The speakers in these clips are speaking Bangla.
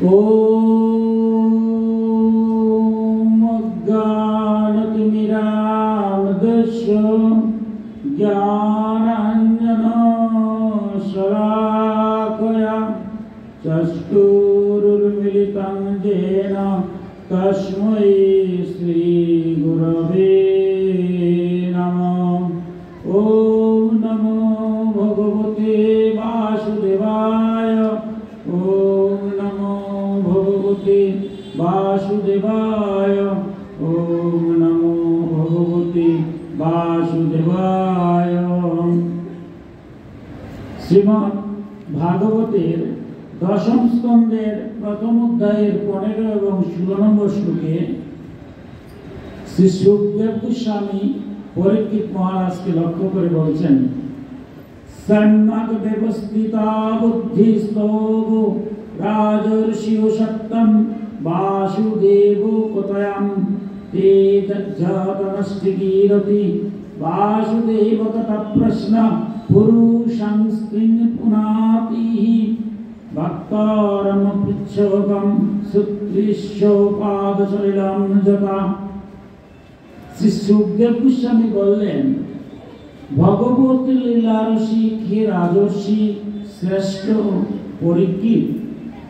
ओम अज्ञानतिमिरान्धस्य ज्ञानाञ्जनशलाकया चक्षुरुन्मीलितं येन तस्मै श्रीगुरवे नमः। ओम नमो भगवते वासुदेवाय। ओम नमो भगवते वासुदेवाय। ओम नमो भगवते वासुदेवाय। श्रीमद् भागवतेर दशम स्कंदेर प्रथम अध्यायेर 15 এবং 16 নম্বর শ্লোকে শ্রী সুখদেব গোস্বামী পরীক্ষিত মহারাজকে লক্ষ্য করে বলছেন, সম্যক ব্যবস্থিতা বুদ্ধিস্তব রাজর্ষিও সত্যম বাসুদেব কতয়াম তে তজ্জাতনষ্টিগীরতি বাসুদেব কথা প্রশ্ন পুরুষং স্ত্রীং পুনাতিহি ভক্তারম পৃচ্ছকম সুত্রিষ্যোপাদশলীলম যথা। শ্রী সুখদেব গোস্বামী বললেন, ভগবত লীলারসিক হে রাজর্ষি শ্রেষ্ঠ পরীক্ষিত,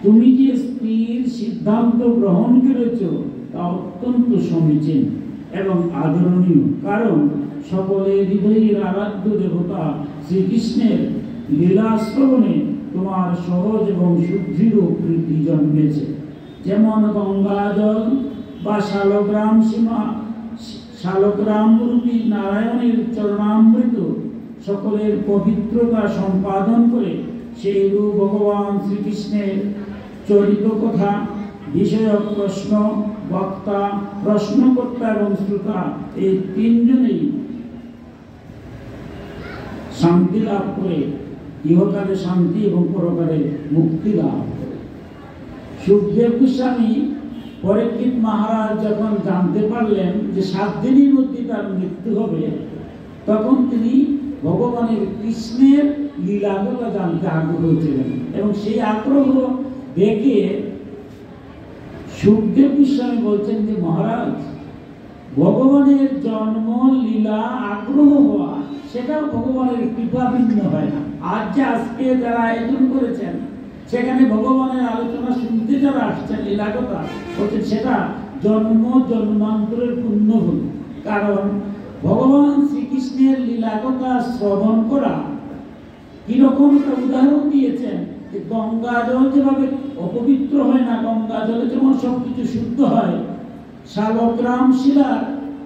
তুমি যে স্থির সিদ্ধান্ত গ্রহণ করেছ তা অত্যন্ত সমীচীন এবং আদরণীয়, কারণ সকলের হৃদয়ের আরাধ্য দেবতা শ্রীকৃষ্ণের লীলা শ্রবণে তোমার সহজ এবং সুদৃঢ় প্রীতি জন্মেছে। যেমন গঙ্গা জল বা শালগ্রাম রূপী নারায়ণের চরণামৃত সকলের পবিত্রতা সম্পাদন করে, সেই রূপ ভগবান শ্রীকৃষ্ণের চরিত কথা বিষয়ক প্রশ্ন, বক্তা, প্রশ্নকর্তা এবং শ্রোতা এই তিনজনেই শান্তি লাভ করে ইহকালে শান্তি এবং পরকালে মুক্তি লাভ করে। সুখদেব গোস্বামী পরীক্ষিত মহারাজ যখন জানতে পারলেন যে 7 দিনের মধ্যে তার মৃত্যু হবে, তখন তিনি ভগবানের কৃষ্ণের লীলাগুলো জানতে আগ্রহ ছিলেন এবং সেই আগ্রহ দেখে সুখদেব গোস্বামী বলছেন যে, মহারাজ, ভগবানের জন্ম লীলা আগ্রহ হওয়া সেটাও ভগবানের কৃপা ভিন্ন হয় না। আজ যে আজকে যারা আয়োজন করেছেন সেখানে ভগবানের আলোচনা শুনতে যারা আসছেন লীলা কথা বলছেন, সেটা জন্ম জন্মান্তরের পুণ্য হল। কারণ ভগবান শ্রীকৃষ্ণের লীলা কথা শ্রবণ করা কিরকম একটা উদাহরণ দিয়েছেন যে, গঙ্গা জল যেভাবে অপবিত্র হয় না, গঙ্গা জলে যেমন সবকিছু শুদ্ধ হয়, শালগ্রাম শিলার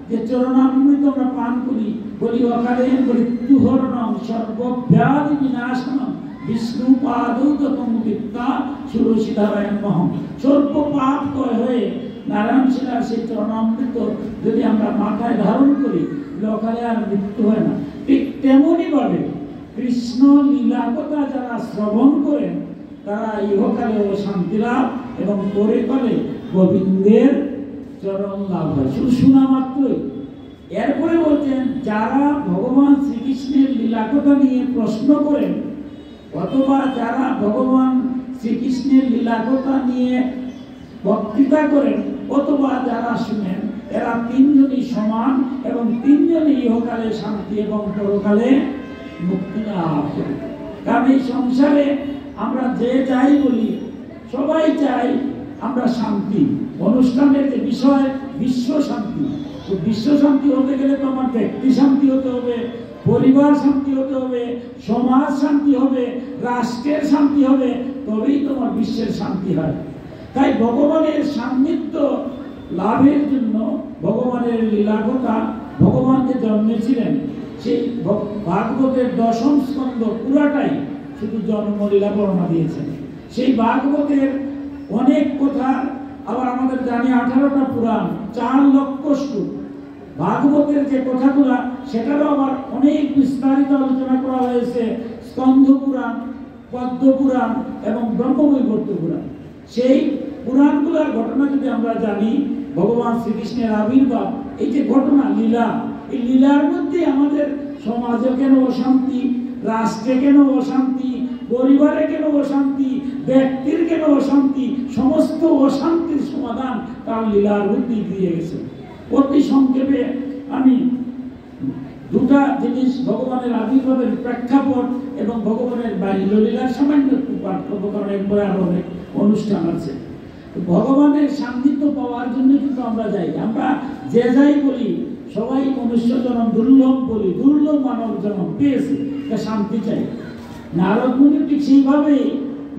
যে চরণামৃত আমরা পান করি, বলি অকালে মৃত্যুহরণম সর্বব্যাধি বিনাশনম বিষ্ণু পাদৌতম বিদ্যা সুরসিধারায়ণমহম। সর্ব পাপ ক্ষয় হয়ে নারায়ণ শিলার সেই চরণামৃত যদি আমরা মাথায় ধারণ করি, অকালে আর মৃত্যু হয় না। ঠিক তেমনই ভাবে কৃষ্ণ লীলা কথা যারা শ্রবণ করেন তারা ইহকালে শান্তি লাভ এবং পরকালে গোবিন্দের চরণ লাভ হয়, শুধু শোনা মাত্রই। এরপরে বলছেন, যারা ভগবান শ্রীকৃষ্ণের লীলা কথা নিয়ে প্রশ্ন করেন অথবা যারা ভগবান শ্রীকৃষ্ণের লীলা কথা নিয়ে বক্তৃতা করেন অথবা যারা শুনেন, এরা তিনজনই সমান এবং তিনজনই ইহকালে শান্তি এবং পরকালে মুক্তি লাভ করে। কারণ এই সংসারে আমরা যে যাই বলি, সবাই চাই আমরা শান্তি। অনুষ্ঠানের যে বিষয় বিশ্ব শান্তি, তো বিশ্ব শান্তি হতে গেলে তো আমার ব্যক্তি শান্তি হতে হবে, পরিবার শান্তি হতে হবে, সমাজ শান্তি হবে, রাষ্ট্রের শান্তি হবে, তবেই তোমার বিশ্বের শান্তি হয়। তাই ভগবানের সান্নিধ্য লাভের জন্য ভগবানের লীলা কথা, ভগবান যে জন্মেছিলেন সেই ভাগবতের দশম স্কন্ধ পুরাটাই শুধু জন্মলীলা বর্ণনা দিয়েছেন। সেই ভাগবতের অনেক কথা, আবার আমাদের জানি 18টা পুরাণ, 4 লক্ষ শ্লোক। ভাগবতের যে কথাগুলো সেটারও আবার অনেক বিস্তারিত আলোচনা করা হয়েছে স্কন্ধ পুরাণ, পদ্ম পুরাণ এবং ব্রহ্মবৈবর্ত পুরাণ। সেই পুরাণগুলোর ঘটনা যদি আমরা জানি, ভগবান শ্রীকৃষ্ণের আবির্ভাব, এই যে ঘটনা লীলা, এই লীলার মধ্যে আমাদের সমাজে কেন অশান্তি, রাষ্ট্রে কেন অশান্তি, পরিবারে কেন অশান্তি, ব্যক্তির কেন অশান্তি, সমস্ত অশান্তির সমাধান তার লীলার মধ্যে দিয়ে গেছে। অতি সংক্ষেপে আমি দুটা জিনিস, ভগবানের আবির্ভাবের প্রেক্ষাপট এবং ভগবানের বাল্য লীলার সামান্য একটু পাঠ করবো, কারণ একবারে আরো অনেক অনুষ্ঠান আছে। ভগবানের সান্নিধ্য পাওয়ার জন্য কিন্তু আমরা যাই, আমরা যে যাই বলি সবাই মনুষ্য জন্ম দুর্লভ বলি, দুর্লভ মানব জন্ম পেয়েছে, শান্তি চাই। নারদ মুনি ঠিক সেইভাবেই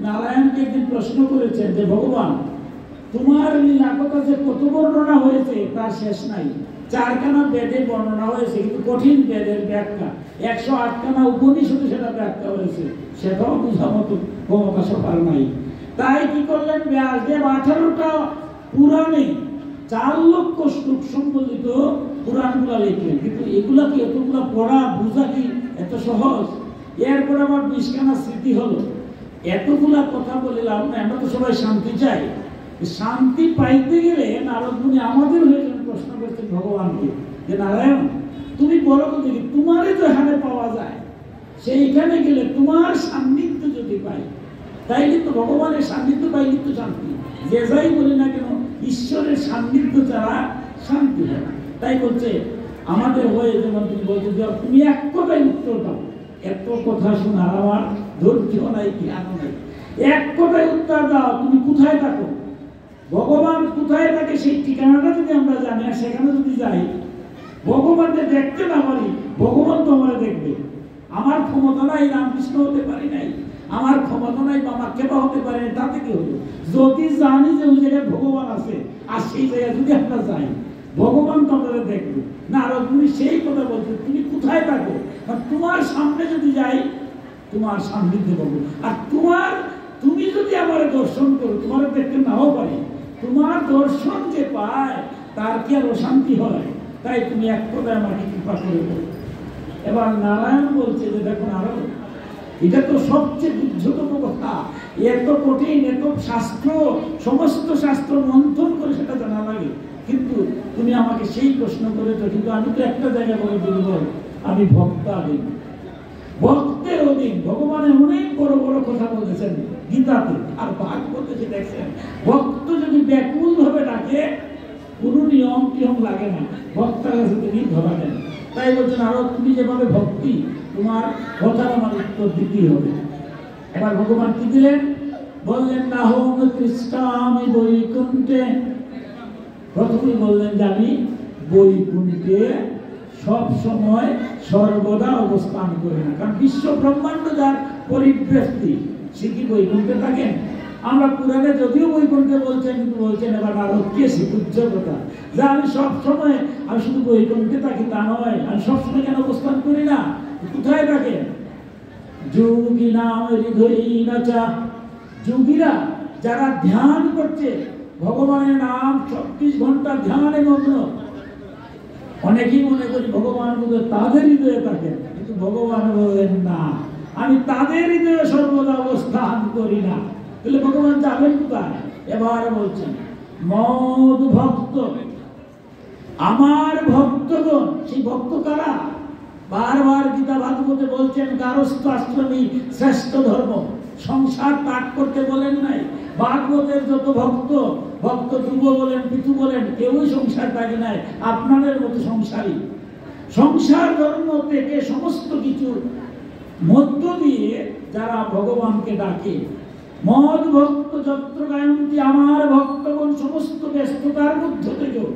নারায়ণকে একদিন প্রশ্ন করেছেন যে ভগবান, তোমার লীলা কথা যে কত বর্ণনা হয়েছে তার শেষ নাই। 4খানা বেদে বর্ণনা হয়েছে, কিন্তু কঠিন বেদের ব্যাখ্যা 108খানা উপনিষদে সেটা ব্যাখ্যা হয়েছে, সেটাও বোঝার মতো ক্ষমতা সবার নাই। তাই কি করলেন ব্যাসদেব 18টা পুরাণে 4 লক্ষ শ্লোক সম্বলিত পুরাণগুলা লিখলেন। কিন্তু এগুলা কি এতগুলা পড়া বোঝা কি এত সহজ? এরপর আবার 20খানা স্মৃতি হলো। এতগুলা কথা বলে লাভ নাই, আমরা তো সবাই শান্তি চাই। শান্তি পাইতে গেলে নারদ মুনি আমাদের হয়ে প্রশ্ন করছেন ভগবানকে যে নারায়ণ, তুমি বলো তো দেখি, তোমারই তো এখানে পাওয়া যায়, সেইখানে গেলে তোমার সান্নিধ্য যদি পাই তাইলে তো ভগবানের সান্নিধ্য পাইলে তো শান্তি। যে যাই বলি না কেন, ঈশ্বরের সান্নিধ্য ছাড়া শান্তি হয় না। তাই বলছে আমাদের হয়ে, যেমন তুমি বলছো যে তুমি এক কথায় উত্তর দাও। এত কথা শোনার আমার ধৈর্য নাই, জ্ঞান নাই। এক কথায় উত্তর দাও, তুমি কোথায় থাকো, ভগবান কোথায় থাকে সেই ঠিকানাটা যদি আমরা জানি আর সেখানে যদি যাই, ভগবানকে দেখতে না পারি, ভগবান তো আমরা দেখবে। আমার ক্ষমতা নাই রামকৃষ্ণ হতে পারি নাই, আমার ক্ষমতা নাই বাবা কেবা হতে পারে না, তাতে কি হলো? যদি জানি যে ওই জায়গায় ভগবান আছে আর সেই জায়গায় যদি আমরা যাই, ভগবান তো আমাদের দেখবে না। আর তুমি সেই কথা বলছো, তুমি কোথায় থাকো, তোমার সামনে যদি যাই তোমার সান্নিধ্য পাবো। আর তুমি যদি আমার দর্শন করো, তোমার দেখতে নাও পারি, তোমার দর্শন যে পায় তার কি আর অশান্তি হয়? তাই তুমি এক কথায় আমাকে কৃপা করে বলো। এবার নারায়ণ বলছে যে দেখো নারদ, এটা তো সবচেয়ে দুর্যোগতম কথা, এত কঠিন, এত শাস্ত্র, সমস্ত শাস্ত্র মন্থন করে সেটা জানা লাগে, কিন্তু তুমি আমাকে সেই প্রশ্ন করেছো। কিন্তু আমি তো একটা জায়গায় বলে বলবো, আমি ভক্তাধীন, ভক্তের অধীন। ভগবানের অনেক বড় বড় কথা বলেছেন গীতাতে, আর ভাগবতে যে দেখছেন, ভক্ত যদি ব্যাকুল ভাবে ডাকে কোনো নিয়ম টিয়ম লাগে না, ভক্তের কাছে তিনি ধরা দেন। তাই বলছেন আরো তুমি যেভাবে ভক্তি, তোমার কথার আমার উত্তর দিতেই হবে। এবার ভগবান কি দিলেন? বললেন না হোম কৃষ্ণামি বৈকুণ্ঠে। প্রথমে বললেন যে আমি বৈকুণ্ঠে সব সময় সর্বদা অবস্থান করি না, কারণ বিশ্ব ব্রহ্মাণ্ড যার পরিব্যক্তি, সে কি বৈকুণ্ঠে থাকেন? আমরা পুরাণে যদিও বৈকুণ্ঠে বলছেন, কিন্তু বলছেন এবার নারদকে কথা যে আমি সবসময়, আমি শুধু বৈকুণ্ঠে থাকি তা নয়, আমি সবসময় কেন অবস্থান করি না? কোথায় থাকে? যোগী নাম হৃদয়ীনাচা, যোগীরা যারা ধ্যান করছে, ভগবানের নাম 24 ঘন্টা ধ্যানে মগ্ন। অনেকেই মনে করি ভগবান বোধহয় তাদের হৃদয়ে থাকেন, কিন্তু ভগবান বলেন না, আমি তাদের হৃদয়ে সর্বদা অবস্থান করি না। তাহলে ভগবান যাবেন কোথায়? এবার বলছেন মদ ভক্ত, আমার ভক্তগণ। সেই ভক্ত কারা? বারবার গীতা ভাগবতে বলছেন গারস্থ আশ্রমী শ্রেষ্ঠ ধর্ম, সংসার ত্যাগ করতে বলেন নাই। ভাগবতের যত ভক্ত, ভক্ত ধ্রুব বলেন, পিতু বলেন, কেউই সংসার ত্যাগে নাই, আপনাদের মতো সংসারী। সংসার ধর্ম থেকে সমস্ত কিছুর মধ্য দিয়ে যারা ভগবানকে ডাকে, মদ ভক্ত যত্র গায়ন্তি, আমার ভক্তগণ সমস্ত ব্যস্ততার মধ্য থেকেও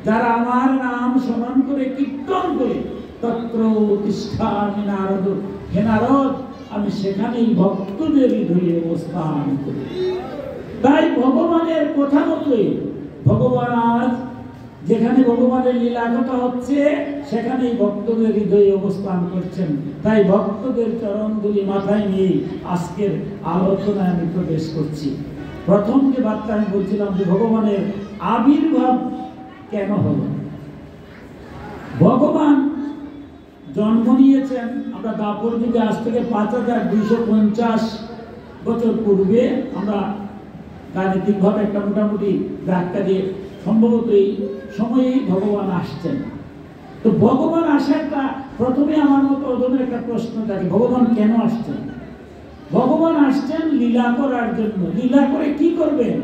যারা আমার নাম স্মরণ করে কীর্তন করে, তত্র তিষ্ঠামি নারদ, হে নারদ আমি সেখানেই ভক্তদের হৃদয়ে অবস্থান করি। তাই ভগবানের কথা মতোই ভগবান আজ যেখানে ভগবানের লীলা কথা হচ্ছে সেখানেই ভক্তদের হৃদয়ে অবস্থান করছেন। তাই ভক্তদের চরণ ধুলি মাথায় নিয়ে আজকের আলোচনায় আমি প্রবেশ করছি। প্রথম যে বার্তা আমি বলছিলাম যে ভগবানের আবির্ভাব কেন হলো। ভগবান জন্ম নিয়েছেন আমরা দাপর যুগে, আজ থেকে 5250 বছর পূর্বে। আমরা গাণিতিকভাবে একটা মোটামুটি ব্যাখ্যা দিয়ে সম্ভবত এই সময়েই ভগবান আসছেন। তো ভগবান আসাটা প্রথমে আমার মতো ওদের একটা প্রশ্ন থাকে, ভগবান কেন আসছেন? ভগবান আসছেন লীলা করার জন্য। লীলা করে কি করবেন?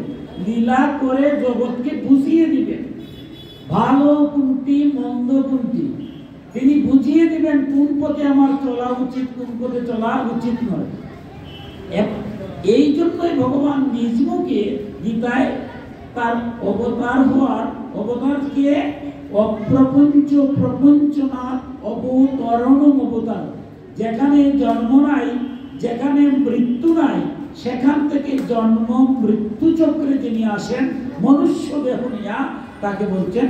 লীলা করে জগৎকে বুঝিয়ে দিবেন ভালো কোনটি মন্দ কোনটি। তিনি বুঝিয়ে দিবেন কোন পথে আমার চলা উচিত, কোন পথে চলা উচিত নয়। এই জন্যই ভগবান নিজ মুখে গীতায় তার অবতারকে অপ্রপঞ্চ প্রপঞ্চনাথ অবতরণম অবতার। যেখানে জন্ম নাই, যেখানে মৃত্যু নাই, সেখান থেকে জন্ম মৃত্যু চক্রে যিনি আসেন মনুষ্য দেহ নিয়া, তাকে বলছেন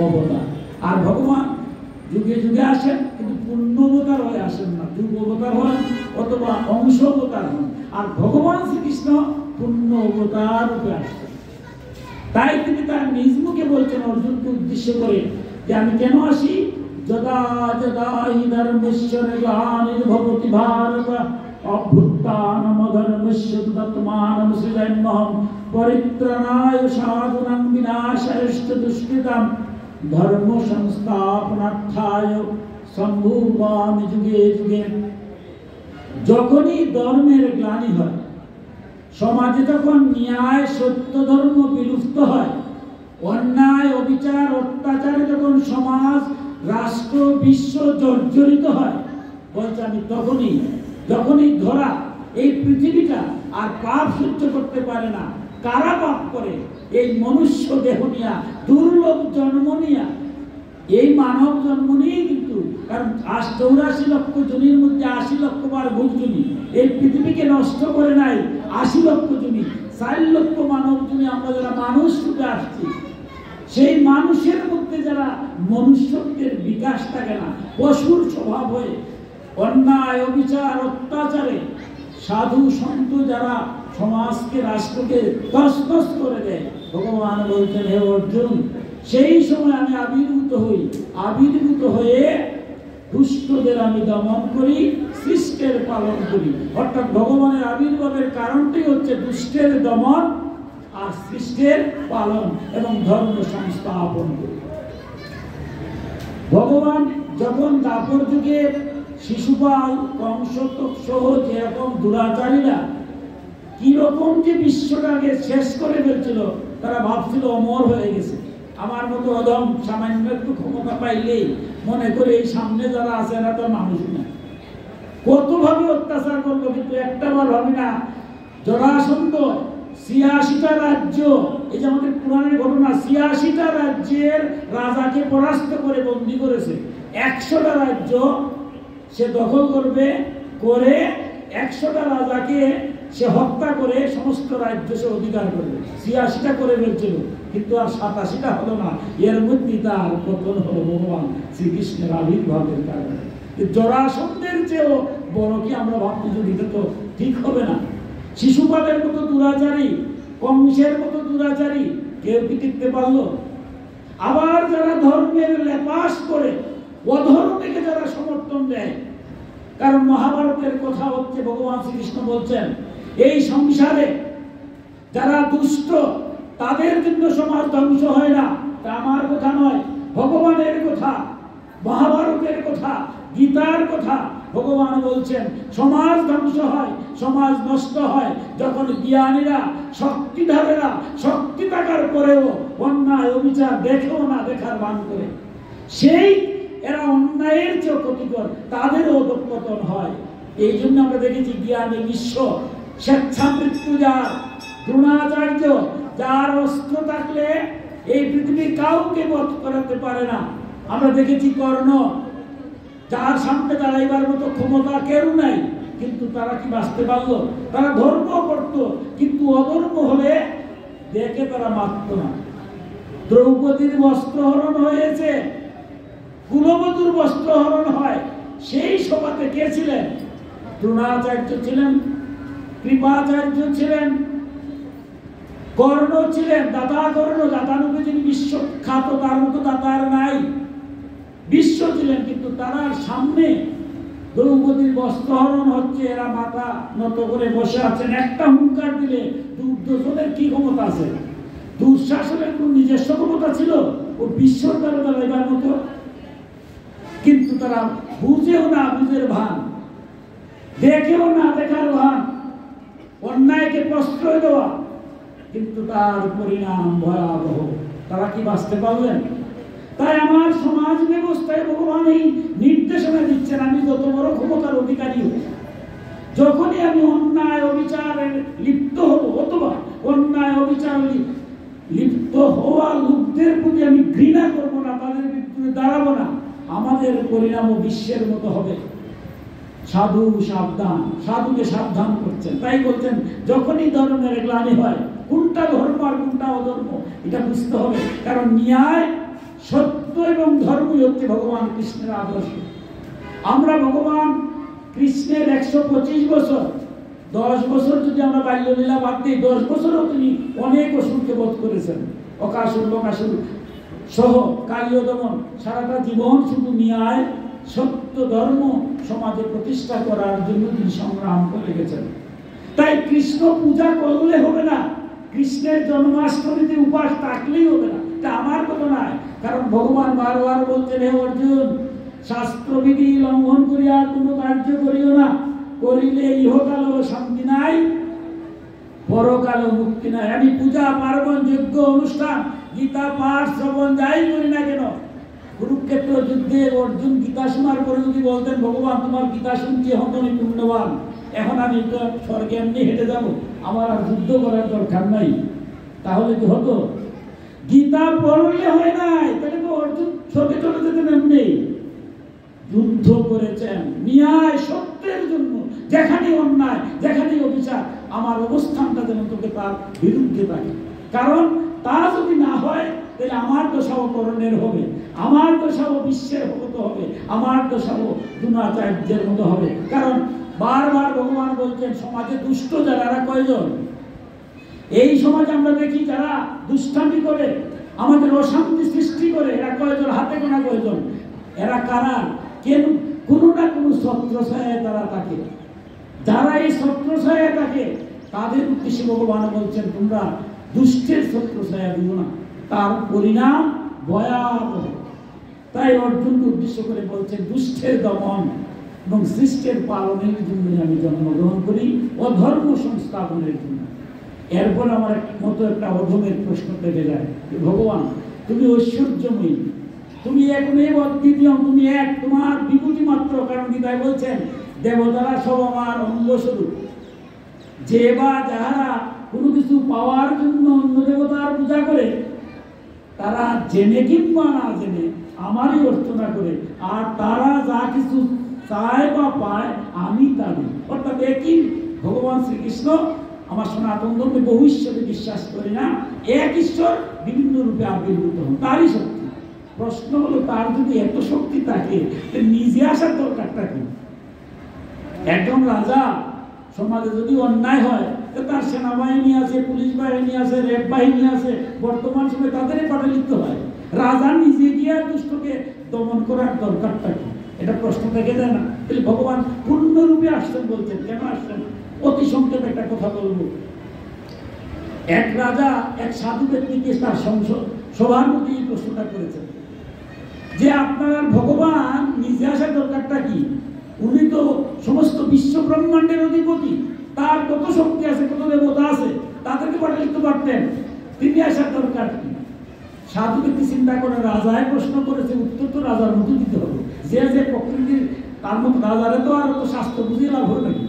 অবতার। আর ভগবান যুগে যুগে আসেন, কিন্তু পূর্ণ অবতার হয়ে আসেন না। যুগ অবতার হন অথবা অংশ অবতার হন। আর ভগবান শ্রীকৃষ্ণ পূর্ণ অবতার রূপে আসছেন। তাই তিনি তার নিজ মুখে বলছেন অর্জুনকে উদ্দেশ্য করে যে আমি কেন আসি? যদা যদা হি ধর্মস্য গ্লানির্ভবতি ভারত অভ্যুত্থানম ধর্মস্য তদাত্মানম সৃজন্মহম পরিত্রাণায় সাধুনাং বিনাশায়শ্চ দুষ্কৃতাম ধর্ম সংস্থাপনার্থায় সম্ভুবামি যুগে যুগে। যখনই ধর্মের গ্লানি হয়, সমাজে যখন ন্যায় সত্য ধর্ম বিলুপ্ত হয়, অন্যায় অবিচার অত্যাচারে যখন সমাজ রাষ্ট্র বিশ্ব জর্জরিত হয়, বলছে আমি যখনই ধরা এই পৃথিবীটা আর পাপ সহ্য করতে পারে না। কারা পাপ করে? এই মনুষ্য দেহ নিয়া, দুর্লভ জন্ম নিয়া, এই মানব জন্ম নিয়েই। কিন্তু কারণ 84 লক্ষ জনির মধ্যে 80 লক্ষ বার ভোগ জনি এই পৃথিবীকে নষ্ট করে নাই। 80 লক্ষ জনি, 4 লক্ষ মানব জনি আমরা যারা মানুষ রূপে আসছি, সেই মানুষের মধ্যে যারা মনুষ্যত্বের বিকাশ থাকে না, পশুর স্বভাব হয়ে অন্যায় অবিচার অত্যাচারে সাধু সন্ত যারা সমাজকে রাষ্ট্রকে তছনছ করে দেয়, ভগবান বলছেন হে অর্জুন, সেই সময় আমি আবির্ভূত হয়ে দুষ্টদের আমি দমন করি, সৃষ্টের পালন করি। অর্থাৎ ভগবানের আবির্ভাবের কারণটাই হচ্ছে দুষ্টের দমন আর সৃষ্টের পালন এবং ধর্ম সংস্থাপন করি। ভগবান যখন দাপর যুগে শিশুপাল কংস সহ যেরকম দুরাচারীরা কিরকম যে বিশ্বটাকে শেষ করে ফেলছিল, তারা ভাবছিল অমর হয়ে গেছে। আমার মতো অধম সামান্য একটু ক্ষমতা পাইলেই মনে করে এই সামনে যারা আছে এরা তো মানুষ না, কতভাবে অত্যাচার করবো। কিন্তু একটা বার হবে না। জরাসন্ধ 86টা রাজ্য, এই যে আমাদের পুরাণের ঘটনা, 86টা রাজ্যের রাজাকে পরাস্ত করে বন্দী করেছে। 100টা রাজ্য সে দখল করবে, করে 100টা রাজাকে সে হত্যা করে সমস্ত রাজ্য সে অধিকার করবে। 86টা করে ফেলছিল, কিন্তু আর 87টা হলো না। এর মধ্যে তার পতন হলো ভগবান শ্রীকৃষ্ণের আবির্ভাবের কারণে। জরাসন্ধের চেয়েও বড় কি আমরা ভাবতে যদি, এটা তো ঠিক হবে না। শিশুপালের মতো দুরাচারী, কংসের মতো দুরাচারী কেউ কি টিকতে পারলো? আবার যারা ধর্মের লেপাস করে অধর্মকে যারা সমর্থন দেয়, কারণ মহাভারতের কথা হচ্ছে ভগবান শ্রীকৃষ্ণ বলছেন এই সংসারে যারা দুষ্ট তাদের জন্য সমাজ ধ্বংস হয় না। তা আমার কথা নয়, ভগবানের কথা, মহাভারতের কথা, গীতার কথা। ভগবান বলছেন সমাজ ধ্বংস হয়, সমাজ নষ্ট হয় যখন জ্ঞানীরা, শক্তিধারেরা শক্তি থাকার পরেও অন্যায় অবিচার দেখেও না দেখার ভান করে। সেই এরা অন্যায়ের যে ক্ষতিকর, তাদেরও অধঃপতন হয়। এই জন্য আমরা দেখেছি জ্ঞানী বিশ্ব, স্বেচ্ছামৃত্যু যার, দ্রোণাচার্য, যার অস্ত্র থাকলে এই পৃথিবী কাউকে বধ করাতে পারে না। আমরা দেখেছি কর্ণ, যার সামনে দাঁড়াইবার মতো ক্ষমতা কেউ নাই, কিন্তু তারা কি বাঁচতে পারলো? তারা ধর্ম করত, কিন্তু অধর্ম হলে দেখে তারা মারত না। দ্রৌপদীর বস্ত্রহরণ হয়েছে, কুলবধূর বস্ত্রহরণ হয়, সেই সভাতে কে ছিলেন? দ্রোণাচার্য ছিলেন, কৃপাচার্য ছিলেন, কর্ণ ছিলেন, দাতা কর্ণ। দাতানুকে যিনি বিশ্বখ্যাত, তার মতো দাতার নাই, বিশ্ব ছিলেন। কিন্তু তার সামনে দ্রৌপদীর বস্ত্রহরণ হচ্ছে, এরা মাথা নত করে বসে আছেন। একটা হুঙ্কার দিলে দুর্যোধনের কি ক্ষমতা আছে? দুঃশাসনের কোন নিজস্ব ক্ষমতা ছিল? ও বিশ্বর দ্বারা দাঁড়াইবার মতো। কিন্তু তারা বুঝেও না বুঝের ভান, দেখেও না দেখার ভান, অন্যায়কে প্রশ্রয় দেওয়া, কিন্তু তার পরিণাম ভয়াবহ। তারা কি বাঁচতে পারবেন? তাই আমার সমাজ ব্যবস্থায় ভগবান এই নির্দেশনা দিচ্ছেন, আমি যত বড় ক্ষমতার অধিকারী হই, যখনই আমি অন্যায় অবিচারে লিপ্ত হব অথবা অন্যায় অবিচার লিপ্ত হওয়া লোকদের প্রতি আমি ঘৃণা করবো না, তাদের বিরুদ্ধে দাঁড়াবো না, আমাদের পরিণামও বিশ্বের মতো হবে। সাধু সাবধান, সাধুকে সাবধান করছেন। তাই বলছেন যখনই ধর্মের গ্লানি হয়, কোনটা ধর্ম আর কোনটা অধর্ম এটা বুঝতে হবে। কারণ ন্যায়, সত্য এবং ধর্মই হচ্ছে ভগবান কৃষ্ণের আদর্শ। আমরা ভগবান কৃষ্ণের 125 বছর, 10 বছর যদি আমরা বাল্যলীলা বাদ দিই, 10 বছরও তিনি অনেক অসুরকে বধ করেছেন, অকাসুর বকাসুর সহ কালীয় দমন। সারাটা জীবন শুধু ন্যায় সত্য ধর্ম সমাজে প্রতিষ্ঠা করার জন্য তিনি সংগ্রাম করে গেছেন। তাই কৃষ্ণ পূজা করলে হবে না, কৃষ্ণের জন্মাষ্টমীতে উপাস থাকলেই হবে না, এটা আমার কথা নয়। কারণ ভগবান বারবার বলছেন, হে অর্জুন, শাস্ত্রবিধি লঙ্ঘন করিয়া কোনো কার্য করিও না, করিলে ইহকালেও শান্তি নাই, পরকালেও মুক্তি নাই। আমি পূজা পার্বণ যজ্ঞ অনুষ্ঠান গীতা পাঠ শ্রবণ যাই করি না কেন, কুরুক্ষেত্র যুদ্ধে অর্জুন গীতা শোনার পরে যদি বলতেন, ভগবান তোমার গীতা শুনছি, এখন আমি পুণ্যবান, এখন আমি তো স্বর্গে এমনি হেঁটে যাবো, আমার আর যুদ্ধ করার দরকার নাই, তাহলে কি হতো? গীতা পড়লে হয় নাই, তাহলে তো অর্জুন স্বর্গে চলে যেতেন এমনি। যুদ্ধ করেছেন ন্যায় সত্যের জন্য, যেখানে অন্যায় যেখানে অবিচার, আমার অবস্থানটা যেন তোকে তার বিরুদ্ধে থাকে। কারণ তা যদি না হয় তাহলে আমার দশাও করণের হবে, আমার দশাও বিশ্বের মতো হবে, আমার দশাও দ্রোণাচার্যের মতো হবে। কারণ বারবার ভগবান বলছেন সমাজে দুষ্ট যারা, কয়জন? এই সমাজে আমরা দেখি যারা দুষ্টামি করে, আমাদের অশান্তি সৃষ্টি করে, এরা কয়জন? হাতে গোনা কয়জন? এরা কারা? কেন? কোনো না কোনো ছত্রছায়ায় তারা থাকে। যারা এই ছত্রছায়ায় থাকে তাদের উদ্দেশ্যে ভগবান বলছেন, তোমরা দুষ্টের ছত্রছায়া দিও না, তার পরিণাম ভয়াবহ। তাই অর্জুনকে উদ্দেশ্য করে বলছেন, দুষ্টের দমন এবং সৃষ্টের পালনের জন্য আমি জন্মগ্রহণ করি, অধর্ম সংস্থাপনের জন্য। এরপর আমার মতো একটা অধমের প্রশ্ন থেকে যায়, ভগবান তুমি ঐশ্বর্যময়ী, তুমি একমেব অদ্বিতীয়, তুমি এক, তোমার বিভূতি মাত্র। কারণ গীতায় বলছেন, দেবতারা সব আমার অঙ্গস্বরূপ। যে বা যাহারা কোনো কিছু পাওয়ার জন্য অন্য দেবতার পূজা করে, তারা জেনে কিংবা না জেনে আমারই অর্চনা করে, আর তারা যা কিছু চায় বা পায় আমি তা দিই। অর্থাৎ একই ভগবান শ্রীকৃষ্ণ, আমার সনাতন ধর্মে বহু ঈশ্বরে বিশ্বাস করি না, এক ঈশ্বর বিভিন্ন রূপে আবির্ভূত হন, তারই শক্তি। প্রশ্ন হলো, তার যদি এত শক্তি থাকে নিজে আসার দরকারটা কি? একজন রাজা সমাজে যদি অন্যায় হয়, তার সেনাবাহিনী আছে, পুলিশ বাহিনী আছে, রেপ বাহিনী আছে, বর্তমান সময়ে তাদেরই পাঠালিত হয়। রাজা নিজে গিয়ে দুষ্টকে দমন করার দরকারটা কি? এটা প্রশ্ন থেকে যায় না? তাহলে ভগবান পূর্ণরূপে আসছেন বলছেন, কেন আসছেন? অতি সংক্ষেপে একটা কথা বলবো। এক রাজা এক সাধু ব্যক্তিকে তার সভার মধ্যে এই প্রশ্নটা করেছেন যে, আপনার ভগবান নিজে আসার দরকারটা কি? উনি তো সমস্ত বিশ্ব ব্রহ্মাণ্ডের অধিপতি, তার কত শক্তি আছে, কত দেবতা আছে, তাদেরকে পাঠাতে পারতেন, তিনি আসার দরকার কি? সাধু ব্যক্তি চিন্তা করে, রাজায় প্রশ্ন করেছে, উত্তর তো রাজার মতো দিতে হবে। যে যে প্রকৃতির তার মতো রাজারে তো আর তো শাস্ত্র বুঝিয়ে লাভ হবে নাকি?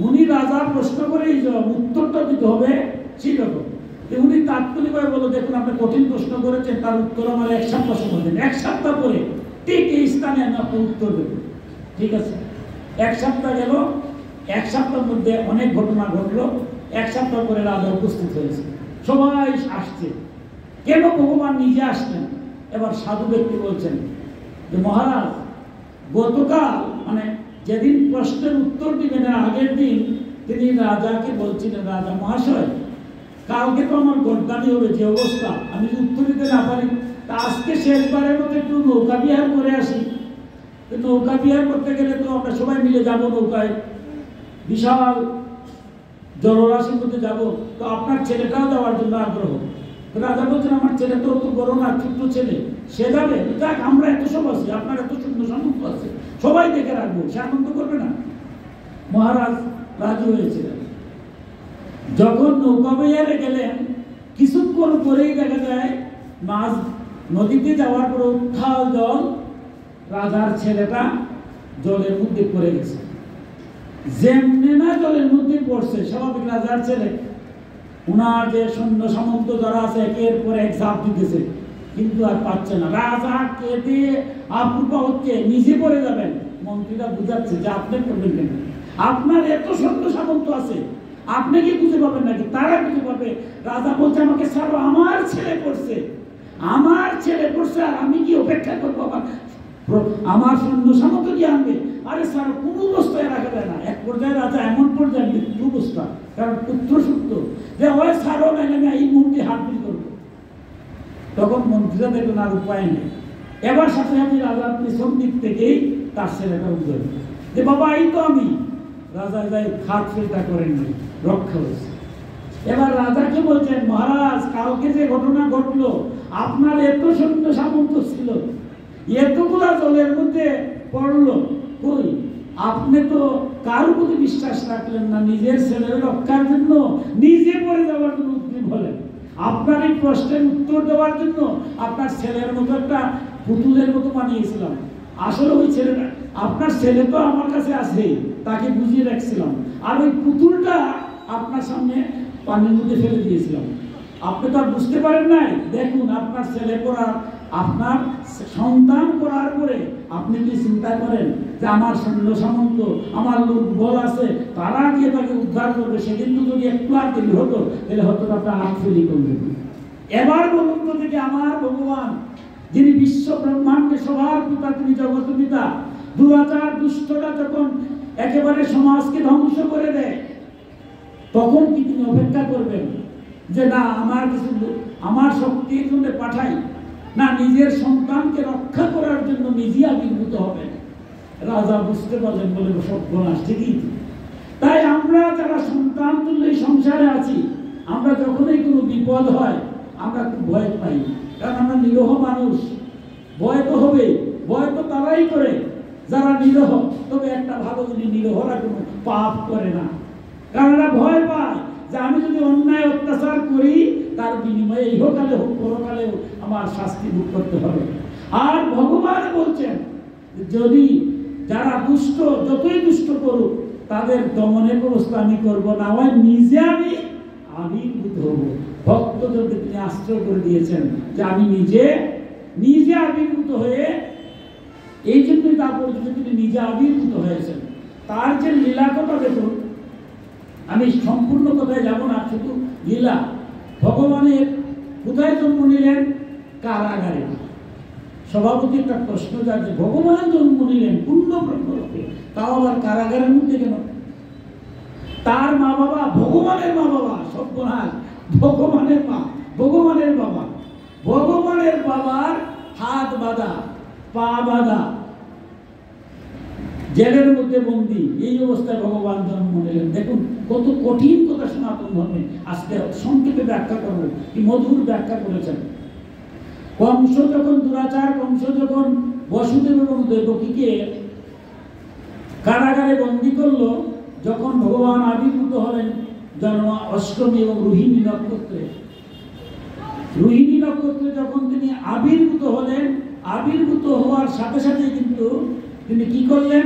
উনি রাজা প্রশ্ন করে এই উত্তরটা দিতে হবে সেরকম। উনি তাৎক্ষণিকভাবে বলো, দেখুন আপনি কঠিন প্রশ্ন করেছেন, তার উত্তর আমার 1 সপ্তাহ সময় দেন, 1 সপ্তাহ পরে ঠিক এই স্থানে আমি আপনার উত্তর দেবো। ঠিক আছে, 1 সপ্তাহ গেল, 1 সপ্তাহের মধ্যে অনেক ঘটনা ঘটলো। 1 সপ্তাহ পরে রাজা উপস্থিত হয়েছে, সবাই আসছে। কেন ভগবান নিজে আসলেন? এবার সাধু ব্যক্তি বলছেন যে, মহারাজ গতকাল মানে যেদিন প্রশ্নের উত্তর দিবেন আগের দিন তিনি রাজাকে বলছিলেন, রাজা মহাশয় কালকে তো আমার গর্দানি হবে, যে অবস্থা, আমি যদি উত্তর দিতে না পারি, তা আজকে শেষবারের মতো একটু নৌকা বিহার করে আসি। নৌকা বিহার করতে গেলে তো আমরা সবাই মিলে যাব নৌকায়, বিশাল জলরাশির মধ্যে যাব, তো আপনার ছেলেটাও যাওয়ার জন্য আগ্রহ। রাজা বলছেন, আমার ছেলে তো অত বড় না, ছোট্ট ছেলে, সে যাবে। যাক, আমরা এত সব আছি, আপনার এত সুন্দর সামর্থ্য আছে, সবাই দেখে রাখবো, সে আনন্দ করবে না? মহারাজ রাজি হয়েছিলেন। যখন নৌকা বেয়ারে গেলেন, কিছুক্ষণ পরেই দেখা যায় মাছ নদীতে যাওয়ার পর উত্থাল জল, রাজার ছেলেটা জলের মধ্যে পড়ে গেছে। যেমনি না জলের মধ্যে পড়ছে, স্বাভাবিক রাজার ছেলে, উনার যে সৈন্য সামন্ত যারা আছে একের পর এক ঝাঁপ দিতেছে, কিন্তু আর পাচ্ছে না। রাজা কেঁদে আপ্লুত হচ্ছে, নিজে পড়ে যাবেন। মন্ত্রীরা বুঝাচ্ছে যে আপনি করবেন কেন, আপনার এত সৈন্য সামন্ত আছে, আপনি কি বুঝে পাবেন নাকি? তারা বুঝে পাবে। রাজা বলছে আমাকে ছাড়ো, আমার ছেলে পড়ছে, আমার ছেলে পড়ছে, আর আমি কি অপেক্ষা করবো আমার সৈন্য সামন্ত দিয়ে আনবে? আরে স্যার, কোনো অবস্থায় রাখা যায় না। এক পর্যায়ে রাজা এমন পর্যায়ে মৃত্যু অবস্থা, কারণ পুত্র সূত্র যে হয় ছাড়ো, না আমি এই মুহূর্তে হাত বিল করবো। তখন মন্ত্রীরা দেখলেন আর উপায় নেই, এবার সাথে সাথে রাজার পিছন দিক থেকেই তার ছেলেটা উঠল যে বাবা এই তো আমি। রাজা যাই খাট ফিল্টা করেননি, রক্ষা হয়েছে। এবার রাজাকে বলছেন, মহারাজ কালকে যে ঘটনা ঘটলো, আপনার এত সৈন্য সামন্ত ছিল, এতগুলা জলের মধ্যে পড়লো, কই আপনি তো কারোর প্রতি বিশ্বাস রাখলেন না, নিজের ছেলের রক্ষার জন্য নিজে পড়ে যাওয়ার জন্য উদ্গ্রীব হলেন। আপনার এই প্রশ্নের উত্তর দেওয়ার জন্য আপনার ছেলের মতো একটা পুতুলের মতো বানিয়েছিলাম। আসলে ওই ছেলেটা, আপনার ছেলে তো আমার কাছে আছে, তাকে বুঝিয়ে রাখছিলাম, আর ওই পুতুলটা আপনার সামনে পানির মধ্যে ফেলে দিয়েছিলাম। আপনি তো আর বুঝতে পারেন নাই। দেখুন আপনার ছেলে করার, আপনার সন্তান করার পরে আপনি কি চিন্তা করেন যে আমার সৈন্য সামন্ত, আমার লোক বল আছে, তারা গিয়ে তাকে উদ্ধার করবে? সেদিন তো যদি একটু আর দেরি হতো, তাহলে হয়তো আপনার হাত ফেলি করবেন। এবার বলুন তো দেখি, আমার ভগবান যিনি বিশ্ব ব্রহ্মাণ্ডে সবার পিতা, তিনি জগৎ পিতা, দুরাচার দুষ্টটা যখন একেবারে সমাজকে ধ্বংস করে দেয়, তখন কি তিনি অপেক্ষা করবেন যে না আমার কিছু আমার শক্তির জন্য পাঠাই? না, নিজের সন্তানকে রক্ষা করার জন্য নিজে আবির্ভূত হবেন। রাজা বুঝতে পারলেন, বলে সর্বনাশ, ঠিকই। তাই আমরা যারা সন্তান তুল্য সংসারে আছি, আমরা যখনই কোনো বিপদ হয় আমরা খুব ভয় পাই, কারণ আমরা নিরহ মানুষ। ভয় তো হবে, ভয় তো তারাই করে যারা নিরহ। তবে একটা ভালো জিনিস, নিরহরা কোনো পাপ করে না, কারণ এরা ভয় পায় যে আমি যদি অন্যায় অত্যাচার করি, তার বিনিময়ে ইহকালে হোক পরকালে হোক আমার শাস্তি ভোগ করতে হবে। আর ভগবান বলছেন, যদি যারা দুষ্ট, যতই দুষ্ট করুক, তাদের দমনের ব্যবস্থা আমি করবো না, হয় নিজে আমি আবির্ভূত হব। ভক্তদেরকে তিনি আশ্রয় করে দিয়েছেন যে আমি নিজে আবির্ভূত হয়ে, এই জন্যই তা পর্যন্ত তিনি নিজে আবির্ভূত হয়েছেন। তার যে লীলা কথা দেখুন, আমি সম্পূর্ণ কথায় যাব না, শুধু লীলা। ভগবানের কোথায় জন্ম নিলেন? কারাগারে। সভাপতি একটা প্রশ্ন যাচ্ছে, ভগবান জন্ম নিলেন পূর্ণ ব্রহ্মলোকে, তাও আবার কারাগারের মধ্যে কেন? তার মা বাবা ভগবানের মা বাবা, সর্বনাশ, ভগবানের মা, ভগবানের বাবা, ভগবানের বাবার হাত বাঁধা, পা বাঁধা, জেলের মধ্যে বন্দী, এই অবস্থায় ভগবান জন্ম নিলেন। দেখুন কত কঠিন কথা সনাতন ধর্মে। আজকে সংক্ষেপে ব্যাখ্যা করবো, কি মধুর ব্যাখ্যা করেছেন। কংস যখন দুরাচার, কংস যখন বসুদেব এবং দেবকীকে কারাগারে বন্দী করলো, যখন ভগবান আবির্ভূত হলেন জন্ম অষ্টমী এবং রোহিণী নক্ষত্রে, রোহিণী নক্ষত্রে যখন তিনি আবির্ভূত হলেন, আবির্ভূত হওয়ার সাথে সাথে কিন্তু তিনি কি করলেন?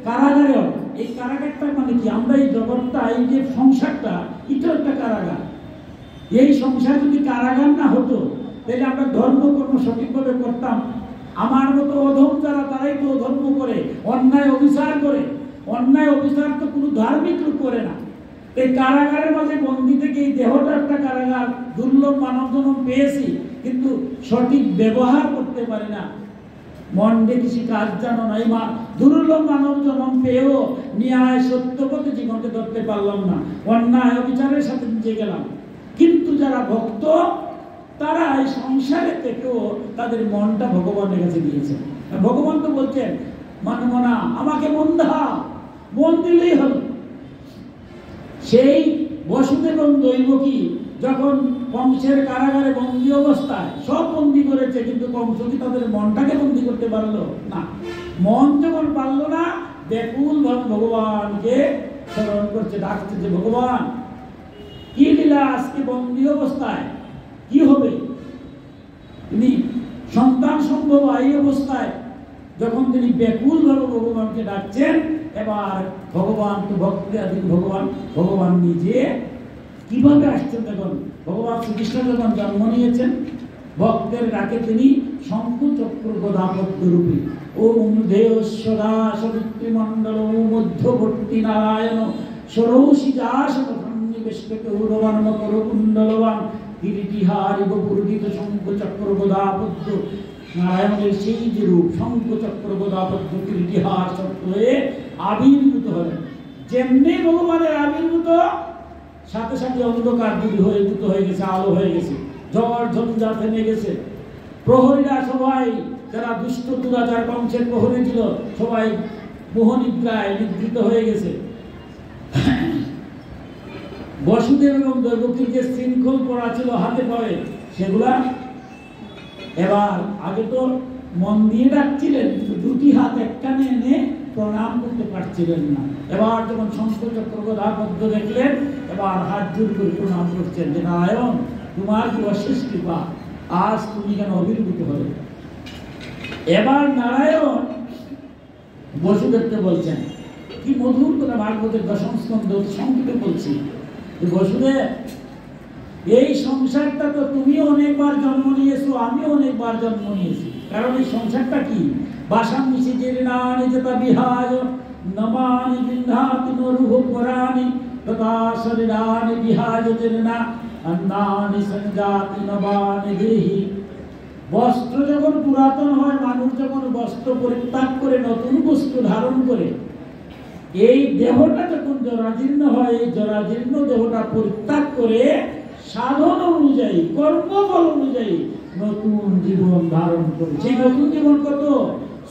কারাগারে। এই কারাগারটা মানে কি? আমরা এই জগৎটা, এই যে সংসারটা, এটা একটা কারাগার। এই সংসার যদি কারাগার না হতো, তাহলে আমরা ধর্মকর্ম সঠিকভাবে করতাম। আমার মতো অধম যারা, তারাই তো ধর্ম করে, অন্যায় অবিচার করে। অন্যায় অবিচার তো কোনো ধার্মিক লোক করে না। এই কারাগারের মাঝে বন্দী থেকে, এই দেহটা একটা কারাগার, দুর্লভ মানব জন্ম পেয়েছি, কিন্তু সঠিক ব্যবহার করতে পারি না। মন্ডে কিছু কাজ জানো না, এই দুর্লভ মানব জন্ম পেয়েও ন্যায় সত্যপথে জীবনকে ধরতে পারলাম না, অন্যায় অবিচারের সাথে নিজে গেলাম। কিন্তু যারা ভক্ত, তারা এই সংসারে থেকেও তাদের মনটা ভগবানের কাছে দিয়েছে। ভগবান তো বলছেন, মানব না, আমাকে মন দাও, মন দিলেই হলো। সেই বসুদেব এবং দৈবকী যখন কংসের কারাগারে বন্দী অবস্থায়, সব বন্দী করেছে, কিন্তু কংস কি তাদের মনটাকে বন্দী করতে পারলো না? মন যখন পারলো না, ব্যাকুল ভাবে ভগবানকে স্মরণ করছে, ডাকছে যে ভগবান কি লীলা আজকে বন্দী অবস্থায় কি হবে? তিনি সন্তান সম্ভব এই অবস্থায় যখন তিনি ব্যাকুল ভাবে ভগবানকে ডাকছেন, এবার ভগবান তো ভক্তাধীন ভগবান নিজে কিভাবে আসছেন দেখুন। ভগবান শ্রীকৃষ্ণ যখন জন্ম নিয়েছেন, ভক্তের ডাকে তিনি শঙ্খ চক্র গদা পদ্ম রূপী ওম দেহ সদা সবিত্রী মণ্ডল মধ্যবর্তী নারায়ণ ষোড়শী যাসন নিবেশকে উরবান মকর কুণ্ডলবান কিরীটিহারি গোপুরগীত শঙ্খ চক্র গদা পদ্ম, নারায়ণের সেই যে রূপ শঙ্খ চক্র গদা পদ্ম কিরীটিহার চক্রে আবির্ভূত হলেন। যেমনি ভগবানের আবির্ভূত, সাথে সাথে অন্ধকার দূরীভূত হয়ে গেছে, আলো হয়ে গেছে, ঝড় ঝঞ্ঝা থেমে গেছে। প্রহরীরা সবাই, যারা দুষ্ট দুরাচার বংশের প্রহরী ছিল, সবাই মোহনিদ্রায় নিদ্রিত হয়ে গেছে। বসুদেব এবং দৈবকীর যে শৃঙ্খল পড়া ছিল হাতে পায়ে, সেগুলা এবার আগে তো মন দিয়ে ডাকছিলেন, দুটি হাত একখানে এনে প্রণাম করতে পারছিলেন না। এবার যখন শঙ্খ চক্র গদা পদ্ম দেখলেন, এবার হাত জোর করে প্রণাম করছেন যে নারায়ণ, তোমার কি অশেষ কৃপা, আজ তুমি কেন আবির্ভূত হলে। এবার নারায়ণ বসুদেবকে বলছেন, কি মধুর করে ভাগবতের দশম স্কন্ধ সংক্ষেপে বলছি, বসুদেব এই সংসারটা তো তুমি অনেকবার জন্ম নিয়েছো, আমিও অনেকবার জন্ম নিয়েছি। কারণ এই সংসারটা কি, বাসাম নিশিজেরনানি যতা বিহায় নমানি বিন্ধাতি নরুহ পরানি তথা শরীরানি বিহায় জেরনা অন্নানি সংজাতি নবানি দেহি। বস্ত্র যখন পুরাতন হয়, মানুষ যখন বস্ত্র পরিত্যাগ করে নতুন বস্ত্র ধারণ করে, এই দেহটা যখন জরাজীর্ণ হয়, এই জরাজীর্ণ দেহটা পরিত্যাগ করে সাধন অনুযায়ী, কর্মফল অনুযায়ী নতুন জীবন ধারণ করে। সেই নতুন জীবন কত?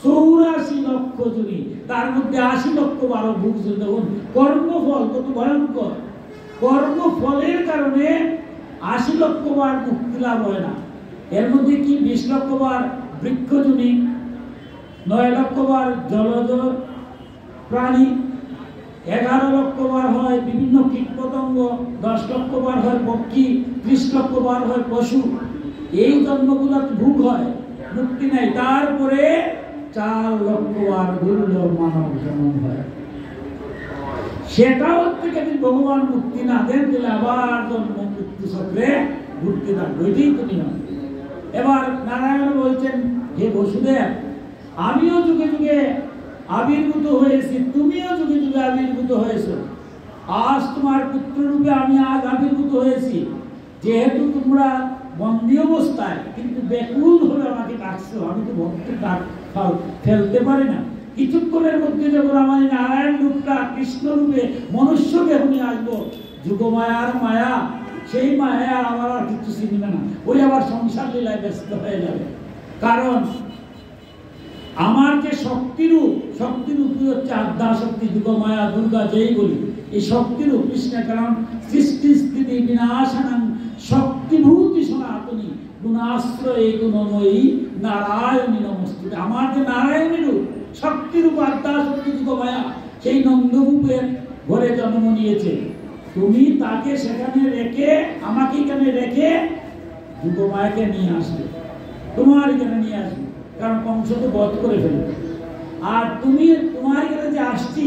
84 লক্ষ জুড়ি, তার মধ্যে 80 লক্ষ 12 ভুগছে। দেখুন কর্মফল কত ভয়ঙ্কর। কর্মফলের কারণে 80 লক্ষ বার মুক্তি লাভ হয় না। এর মধ্যে কি 20 লক্ষ বার বৃক্ষজনী, 9 লক্ষ বার জলজ প্রাণী, 11 লক্ষ বার হয় বিভিন্ন কীট পতঙ্গ, 10 লক্ষ বার হয় পক্ষী, 30 লক্ষ বার হয় পশু। এই জন্মগুলো ভোগ হয়, মুক্তি নাই। তারপরে 4 লক্ষ বার দুর্লভ মানব জন্ম হয়। সেটাও থেকে যদি ভগবান মুক্তি না দেন, তাহলে আবার জন্ম মৃত্যু চক্রে ঘুরতে থাকবে। এটাই তো নিয়ম। এবার নারায়ণ বলছেন, হে বসুদেব, আমিও যুগে যুগে আবির্ভূত হয়েছি, তুমিও যুগে যুগে আবির্ভূত হয়েছো। আজ তোমার পুত্র রূপে আমি আজ আবির্ভূত হয়েছি। যেহেতু তোমরা বন্দী অবস্থায় কিন্তু ব্যাকুল ভাবে আমাকে ডাকছো, আমি তো ভক্তের ডাক ফেলতে পারি না। কিছুক্ষণের মধ্যে যখন আমার নারায়ণ রূপটা কৃষ্ণ রূপে মনুষ্যকে আমি আসবো, যুগমায়ার মায়া, সেই মায়া আমার আর কিছু চিনবে না। ওই আবার সংসার লীলায় ব্যস্ত হয়ে যাবে। কারণ আমার যে শক্তিরূপ হচ্ছে আদ্যা শক্তি, যুগমায়া, দুর্গা, যেই বলি, এই শক্তিরূপ কৃষ্ণ। কারণ সৃষ্টি স্থিতি বিনাশানাং শক্তিভূতি সনাতনী গুণাশ্রয়ে গুণময়ী নারায়ণী নমস্তুতে। আমার যে নারায়ণী রূপ, শক্তিরূপ আদ্যা শক্তি যুগমায়া, সেই নন্দরূপের ঘরে জন্ম নিয়েছে। তুমি তাকে সেখানে রেখে, আমাকে এখানে রেখে যুগমায়াকে নিয়ে আসবে, তোমার এখানে নিয়ে আসবে। কারণ কংস তো বধ করে ফেলবে। আর তুমি তোমার এখানে যে আসছি,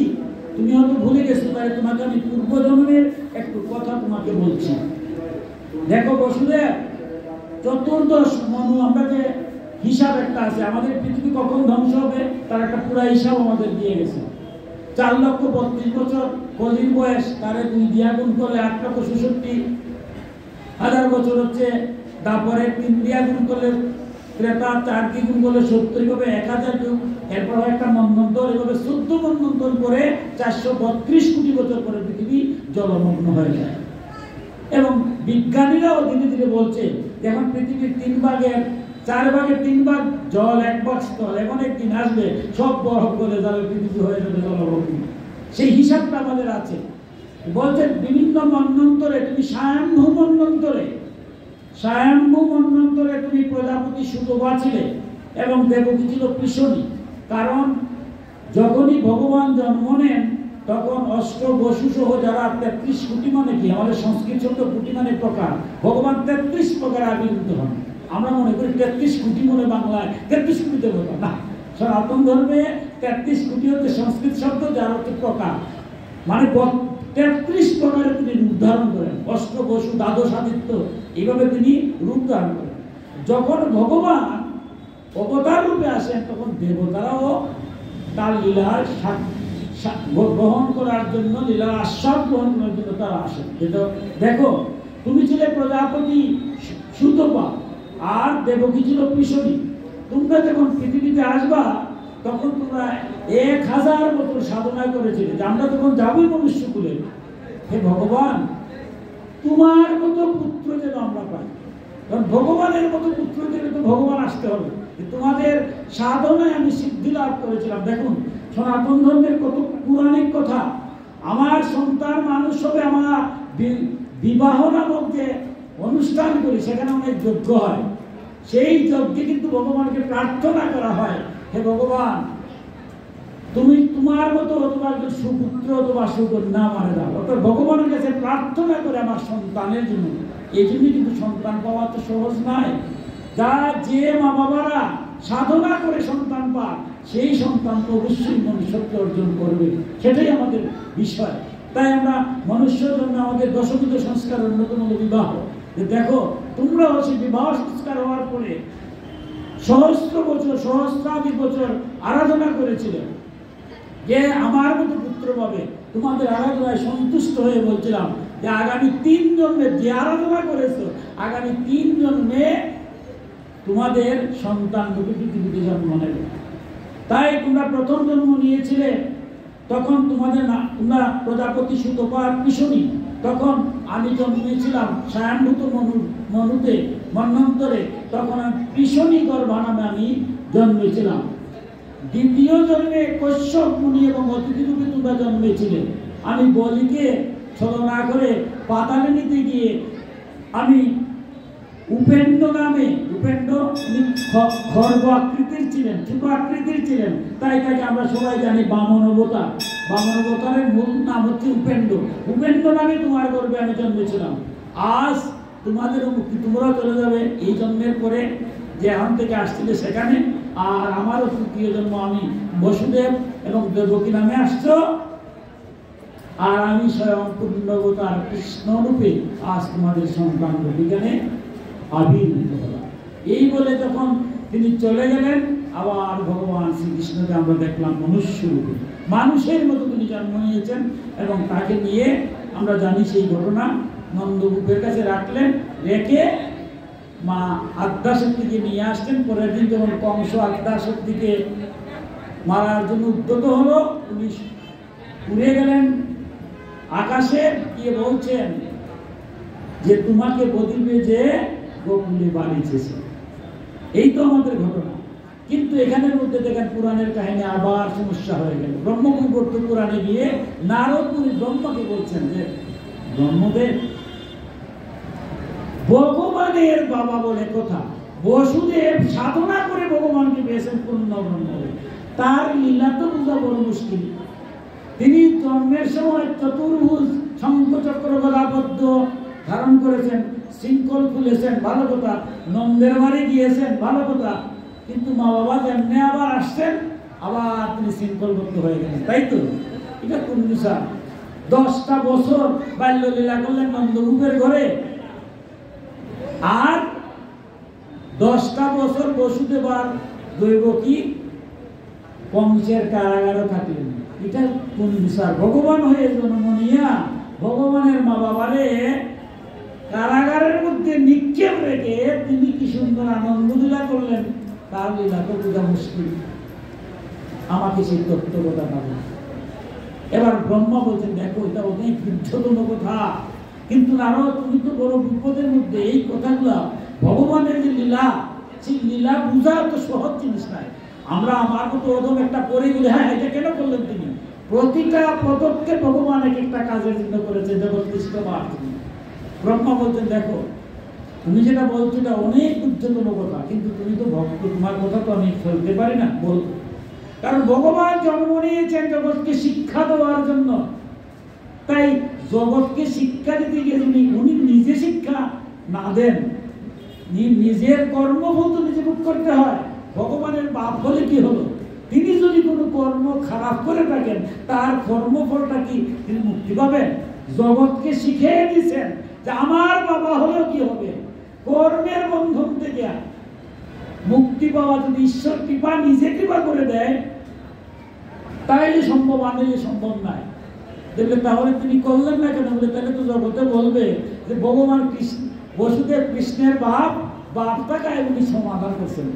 তুমি হয়তো ভুলে গেছো, তাই তোমাকে আমি পূর্বজন্মের একটু কথা তোমাকে বলছি। দেখো বসুদেব, চতুর্দশ মনু, আমরা যে হিসাব একটা আছে, আমাদের পৃথিবী কখন ধ্বংস হবে তার একটা পুরা হিসাব আমাদের দিয়ে গেছে। 4,32,000 বছর কলির বয়স, তারে 2 দিয়া গুণ করলে 8,66,000 বছর হচ্ছে। তারপরে 3 দিয়া গুণ করলে ত্রেতা, 4 দিয়ে গুণ করলে 70, এভাবে 1000 যুগ। এরপর একটা মন্বন্তর, এভাবে 14 মন্বন্তর করে 432 কোটি বছর পরে পৃথিবী জলমগ্ন হয়ে যায়। এবং বিজ্ঞানীরাও ধীরে ধীরে বলছে, এখন পৃথিবীর 3 ভাগের 4 ভাগের 3 ভাগ জল, 1 ভাগ স্থল। এমন একদিন আসবে সব বরফ গলে যাবে, পৃথিবী হয়ে যাবে জলমগ্ন। সেই হিসাবটা আমাদের আছে। বলছে বিভিন্ন মন্বন্তরে, তুমি স্বয়ম্ভু মন্বন্তরে তুমি প্রজাপতি সুতবা ছিলে এবং দেবকী ছিল পিশনী। কারণ যখনই ভগবান জন্ম নেন, তখন অষ্ট বসু সহ যারা 33 কোটি মানে কি, আমাদের সংস্কৃত শব্দ কোটি মানে প্রকার, ভগবান 33 প্রকার আবির্ভূত হন। আমরা মনে করি 33 কোটি মনে বাংলায় 33 কোটি দেবতা, না, সনাতন ধর্মে 33 কোটি হচ্ছে সংস্কৃত শব্দ, যার হচ্ছে প্রকার, মানে 33 প্রকারে তিনি রূপ ধারণ করেন। অষ্ট বসু, দ্বাদশ আদিত্য, এইভাবে তিনি রূপ ধারণ করেন। যখন ভগবান অবতার রূপে আসেন তখন দেবতারাও তার লীলার গ্রহণ করার জন্য, লীলার আস্বাদ গ্রহণ করার জন্য তারা আসেন। দেখো, তুমি ছিলে প্রজাপতি সুতপা আর দেবকী ছিল পিশবী। তোমরা যখন পৃথিবীতে আসবা তখন তোমরা 1000 বছর সাধনা করেছিলে যে আমরা তখন যাবই মনুষ্যকুলে। হে ভগবান, তোমার মতো পুত্র যেন আমরা পাই, কারণ ভগবানের মতো পুত্র যেন তো ভগবান আসতে হবে। তোমাদের সাধনায় আমি সিদ্ধি লাভ করেছিলাম। দেখুন সনাতন ধর্মের কত পৌরাণিক কথা। আমার সন্তান মানুষ হবে, আমরা বিবাহ নামক যে অনুষ্ঠান করি সেখানে অনেক যজ্ঞ হয়, সেই যজ্ঞে কিন্তু ভগবানকে প্রার্থনা করা হয়, হে ভগবান তুমি তোমার মতো অথবা একজন সুপুত্র অথবা সুকন্যা আমারে দাও। অর্থাৎ ভগবানের কাছে প্রার্থনা করে আমার সন্তানের জন্য। এই জন্যই কিন্তু সন্তান পাওয়া তো সহজ নয়। যে মা বাবারা সাধনা করে সন্তান পায় সেই সন্তান তো অবশ্যই মনুষ্যত্ব অর্জন করবে, সেটাই আমাদের বিষয়। তাই আমরা মনুষ্যের জন্য আমাদের দশবিধ সংস্কার অন্যতম বিবাহ। দেখো তোমরা সেই বিবাহ সংস্কার হওয়ার পরে সহস্র বছর, সহস্রাধিক বছর আরাধনা করেছিলেন যে আমার মতো পুত্র পাবে। তোমাদের আরাধনায় সন্তুষ্ট হয়ে বলছিলাম যে আগামী 3 জন্মে যে আরাধনা করেছো, আগামী 3 জন্মে তোমাদের সন্তান রূপে পৃথিবীতে জন্ম নেবে। তাই তোমরা প্রথম জন্ম নিয়েছিলে তখন তোমরা প্রজাপতি সুতপা পিশবী। তখন আমি জন্মেছিলাম স্বয়ংভূত মনুতে মন্বন্তরে, তখন আমি পিশবী গর্ভা নামে আমি জন্মেছিলাম। দ্বিতীয় জন্মে কশ্যপ মুনি এবং অতিথি রূপে তোমরা জন্মেছিলে। আমি বলিকে ছলনা করে পাতালে নিতে গিয়ে আমি উপেন্দ্র নামে, উপেন্দ্র খর্ব আকৃতির ছিলেন, ছোট আকৃতির ছিলেন, তাই তাকে আমরা সবাই জানি বামন অবতার। বামন অবতারের মূল নাম হচ্ছে উপেন্দ্র। উপেন্দ্র নামে তোমার গর্ভে আমি জন্মেছিলাম। আজ তোমাদেরও মুক্তি, তোমরাও চলে যাবে এই জন্মের পরে যে এখন থেকে আসছিলে সেখানে। আর আমারও তৃতীয় জন্ম, আমি বসুদেব এবং দেবকী নামে আসছো, আর আমি স্বয়ং পূর্ণ অবতার কৃষ্ণ রূপে আজ তোমাদের সন্তান রূপে আবির্ভূত হলাম। এই বলে যখন তিনি চলে গেলেন, আবার ভগবান শ্রীকৃষ্ণকে আমরা দেখলাম মনুষ্য রূপে, মানুষের মতো তিনি জন্ম নিয়েছেন। এবং তাকে নিয়ে আমরা জানি সেই ঘটনা, নন্দগোপের কাছে রাখলেন, রেখে মা আদ্যাশক্তিকে নিয়ে আসলেন। পরের দিন যখন কংস আদ্যাশক্তিকে মারার জন্য উদ্যত হলো, উনি উড়ে গেলেন আকাশে, গিয়ে বলছেন যে তোমাকে বদিবে যে গোকুলে বাড়িতেছে। এই তো আমাদের ঘটনা। কিন্তু এখানের মধ্যে দেখেন পুরাণের কাহিনী আবার সমস্যা হয়ে গেল। ব্রহ্মপুত্র পুরাণে গিয়ে নারদ মুনি ব্রহ্মাকে বলছেন যে ব্রহ্মদেব ভগবানের বাবা বলে কথা, বসুদেব সাধনা করে ভগবানকে পেয়েছেন পূর্ণ ব্রহ্মদেব, তার লীলা তো বোঝা বড় মুশকিল। তিনি জন্মের সময় চতুর্ভুজ শঙ্খচক্র গদাবদ্ধ ধারণ করেছেন, শৃঙ্খল খুলেছেন, ভালো কথা। নন্দের বাড়ি গিয়েছেন, ভালো কথা। কিন্তু মা বাবা যেমনি আবার আসছেন, আবার তিনি শৃঙ্খলবদ্ধ হয়ে গেলেন, তাই তো? এটা কোন বিষয়? 10টা বছর বাল্য লীলা করলেন নন্দগোপের ঘরে, আর 10টা বছর বসুদেব আর দৈবকী কংসের কারাগারে থাকলেন। এটা কোন বিষয়? ভগবান হয়ে জন্ম নিয়া ভগবানের মা বাবারে কারাগারের মধ্যে নিক্ষেপ রেখে তিনি কি সুন্দর আনন্দ লীলা করলেন, তার লীলা তো বোঝা মুশকিল। আমাকে সেই তত্ত্বকতা পাবে। এবার ব্রহ্মা বলছেন দেখো এটা অনেক বিদ্ধতম কথা, কিন্তু নারদ তুমি তো বড় বিপদের মধ্যে। এই কথাগুলা ভগবানের যে লীলা, সেই লীলা বোঝা তো সহজ জিনিস নয়। আমরা আমার মতো ওরকম একটা পরে বলি হ্যাঁ এটা কেন করলেন তিনি? প্রতিটা পদক্ষেপ ভগবান এক একটা কাজের জন্য করেছে, জগৎকৃষ্ণ বা তিনি। ব্রহ্মা বলছেন দেখো তুমি যেটা বলছো এটা অনেক উচ্চতম কথা, কিন্তু তুমি তো ভক্ত, তোমার কথা তো আমি ফেলতে পারি না। বল কারণ ভগবান জন্ম নিয়েছেন জগৎকে শিক্ষা দেওয়ার জন্য। তাই জগৎকে শিক্ষা দিতে গিয়ে উনি নিজে শিক্ষা না দেন, নিজের কর্মফল তো নিজে ভোগ করতে হয়। ভগবানের বাপ হলে কি হলো? তিনি যদি কোনো কর্ম খারাপ করে থাকেন তার কর্মফলটা কি তিনি মুক্তি পাবেন? জগৎকে শিখিয়ে দিচ্ছেন যে আমার বাবা হলেও কি হবে, কর্মের বন্ধন থেকে মুক্তি পাওয়া যদি ঈশ্বর কৃপা নিজে কৃপা করে দেয় তাইলে সম্ভব, আনলে সম্ভব নয়। দেখলে তাহলে তিনি করলেন না কেন? বলে তাহলে তো জগতে বলবে যে ভগবান কৃষ্ণ বসুদেব কৃষ্ণের বাপ, বাপটাকে উনি সমাধান করছেন।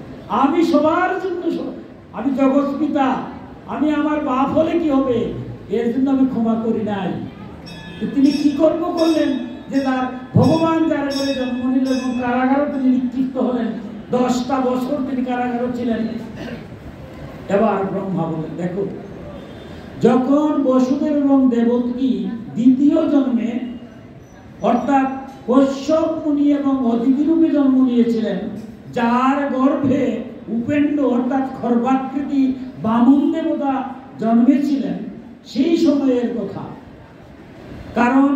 আমি সবার জন্য, আমি জগৎ পিতা, আমি আমার বাপ হলে কি হবে এর জন্য আমি ক্ষমা করি নাই। তিনি কি কর্ম করলেন যে তার ভগবান যার ঘরে জন্ম নিল এবং কারাগারে তিনি নিক্ষিপ্ত হলেন, 10টা বছর তিনি কারাগারে ছিলেন। এবার ব্রহ্মা বলেন, দেখো যখন বসুদেব এবং দেবকী দ্বিতীয় জন্মে অর্থাৎ কশ্যপ মুনি এবং অদিতি রূপে জন্ম নিয়েছিলেন, যার গর্ভে উপেন্দ্র অর্থাৎ খর্বাকৃতি বামন দেবতা জন্মেছিলেন, সেই সময়ের কথা। কারণ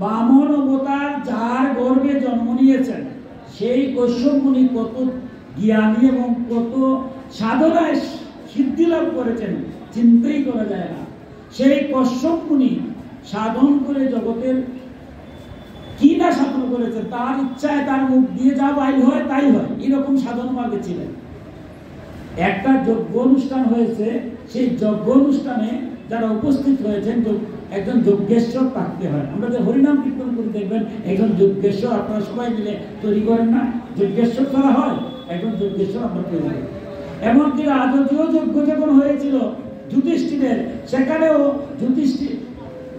বামন অবতার যার গর্ভে জন্ম নিয়েছেন সেই কশ্যপ মুনি কত জ্ঞানী এবং কত সাধনায় সিদ্ধি লাভ করেছেন চিন্তাই করা যায় না। সেই কশ্যপ মুনি সাধন করে জগতের কি না সাধন করেছে, তার ইচ্ছায় তার মুখ দিয়ে যা বাইর হয় তাই হয়, এরকম সাধন মার্গে ছিলেন। একটা যজ্ঞ অনুষ্ঠান হয়েছে, সেই যজ্ঞ অনুষ্ঠানে যারা উপস্থিত হয়েছেন একজন যজ্ঞেশ্বর থাকতে হয়। আমরা যে হরিনাম কীর্তন করে দেখবেন একজন যজ্ঞেশ্বর আপনারা সবাই মিলে তৈরি করেন না, যজ্ঞেশ্বর করা হয়, একজন যজ্ঞেশ্বর আমরা তৈরি করি। এমনকি রাজকীয় যজ্ঞ যখন হয়েছিল যুধিষ্ঠিরের, সেখানেও যুধিষ্ঠির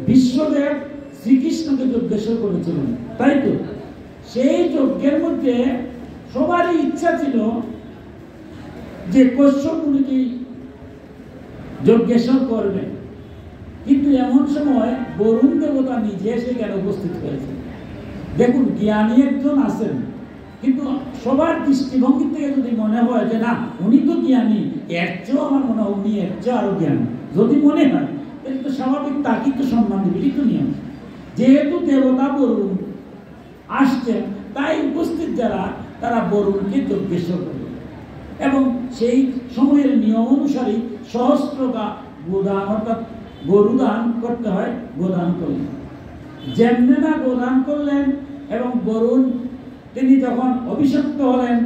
বিশ্বদেব শ্রীকৃষ্ণকে যজ্ঞেশ্বর করেছিলেন, তাই তো? সেই যজ্ঞের মধ্যে সবারই ইচ্ছা ছিল যে কশ্যপ মুনিকে যজ্ঞেশ্বর করবেন, কিন্তু এমন সময় বরুণ দেবতা নিজে সেখানে উপস্থিত হয়েছে। দেখুন জ্ঞানী একজন আছেন, কিন্তু সবার দৃষ্টিভঙ্গি থেকে যদি মনে হয় যে না উনি তো জ্ঞানী, এর চেয়েও আমার মনে হয় উনি এর চেয়ে আরো জ্ঞানী, যদি মনে হয় তাহলে তো স্বাভাবিক তাকে তো সম্মান দেবে, কিন্তু নিয়ম। যেহেতু দেবতা বরুণ আসছেন তাই উপস্থিত যারা তারা বরুণকে যজ্ঞেশ্বর করবে এবং সেই সময়ের নিয়ম অনুসারে সহস্রটা গোদান অর্থাৎ গরু দান করতে হয়, গোদান করলেন। যেমনি না গোদান করলেন এবং বরুণ তিনি যখন অভিষিক্ত হলেন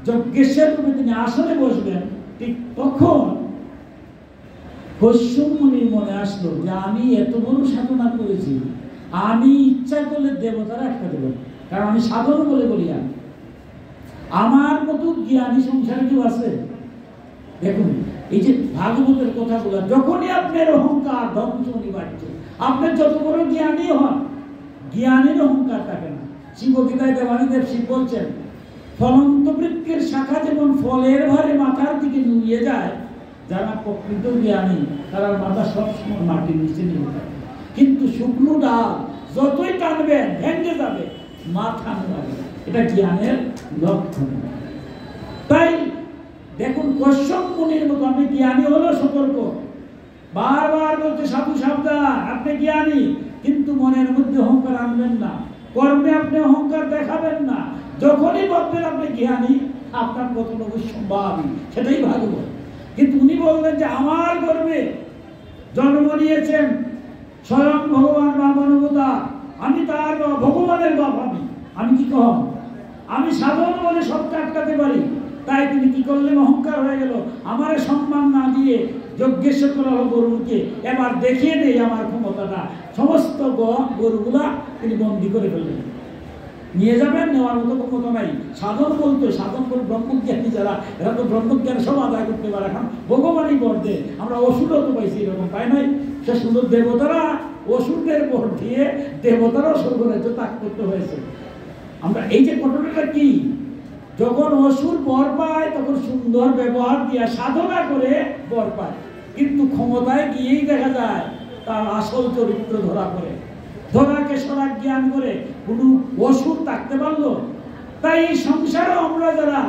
যজ্ঞেশ্বর রূপে তিনি আসনে বসবেন, ঠিক তখন কশ্যপ মুনির মনে আসলো যে আমি এত বড় সাধনা করেছি, আমি ইচ্ছা করলে দেবতারা একটা দেব, কারণ আমি সাধন বলে বলি, আমার মতো জ্ঞানী সংসারে কেউ আছে? দেখুন এই যে ভাগবতের কথাগুলো, যখনই আপনার অহংকার ধ্বংস অনিবার্য, আপনার যত বড় জ্ঞানী হন, জ্ঞানের অহংকার থাকে না। শিবগীতায় দেবানীদেব শিব বলছেন ফলন্ত বৃক্ষের শাখা যেমন ফলের ভারে মাথার দিকে নুয়ে যায়, যারা প্রকৃত জ্ঞানী তারা মাথা সবসময় মাটির নিচে নিয়ে যায়, কিন্তু শুকনো ডাল যতই টানবেন ভেঙে যাবে, মাথা নাড়বে, এটা জ্ঞানের লক্ষণ। তাই দেখুন কশ্যপ মুনির মতো আপনি জ্ঞানী হলেও সতর্ক, বারবার বলতে সাধু সাবধান, আপনি জ্ঞানী কিন্তু মনের মধ্যে অহংকার আনবেন না, কর্মে আপনি অহংকার দেখাবেন না। যখনই ভাববেন আপনি জ্ঞানী আপনার পতন অবশ্যম্ভাবী, সেটাই ভাগবত। কিন্তু উনি বললেন যে আমার গর্ভে জন্ম নিয়েছেন স্বয়ং ভগবান বামন অবতার, আমি তার ভগবানের বাপ, আমি কি কম, আমি সাধন বলে সবটা আটকাতে পারি। তাই তিনি কি করলেন, অহংকার হয়ে গেল, আমার সম্মান না দিয়ে যজ্ঞেশ্বর করা হলো বরুণকে, এবার দেখিয়ে দেই আমার ক্ষমতাটা। সমস্ত গরুগুলা তিনি বন্দী করে ফেললেন, নিয়ে যাবেন, নেওয়ার মতো ক্ষমতা নাই। সাধন বলতো, সাধন করে ব্রহ্মজ্ঞানী যারা, এরা তো ব্রহ্মজ্ঞান সব আদায় করতে পারে, এখন ভগবানই বর দেয়। আমরা অসুরও তো পাইছি এরকম, তাই নয়? সে সুন্দর দেবতারা অসুরদের বর দিয়ে দেবতারাও স্বর্গরাজ্য ত্যাগ করতে হয়েছে। আমরা এই যে ঘটনাটা কি, যখন অসুর বর পায় তখন সুন্দর ব্যবহার দিয়ে সাধনা করে বর পায়, কিন্তু ক্ষমতায় গিয়েই দেখা যায় তার আসল চরিত্র ধরা পড়ে, ধরাকে সরা জ্ঞান করে কোনো অসুর থাকতে পারলো। তাই এই সংসারে আমরা যারা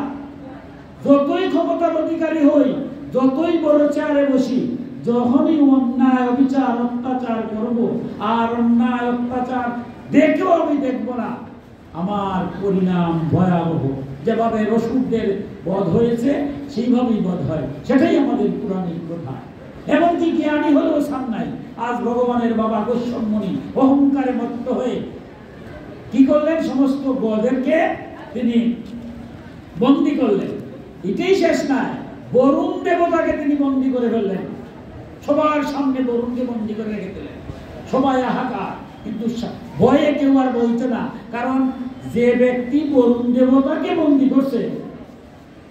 যতই ক্ষমতার অধিকারী হই, যতই বড় চেয়ারে বসি, যখনই অন্যায় অবিচার অত্যাচার করব, আর অন্যায় অত্যাচার দেখেও আমি দেখব না, আমার পরিণাম ভয়াবহ। যেভাবে রসুলদের বধ হয়েছে সেইভাবেই বধ হয়, সেটাই আমাদের পুরাণের কথা। এবং কি জ্ঞানী হলেও সামনাই। আজ ভগবানের বাবা গোস্বামী অহংকারে মত্ত হয়ে কি করলেন, সমস্ত গদেরকে তিনি বন্দী করলেন। এটাই শেষ নয়, বরুণ দেবতাকে তিনি বন্দী করে ফেললেন। সবার সামনে বরুণকে বন্দী করে রেখে দিলেন। সবাই হাহাকার, কিন্তু ভয়ে কেউ আর বলছে না, কারণ যে ব্যক্তি বরুণ দেবতাকে বন্দী করছে,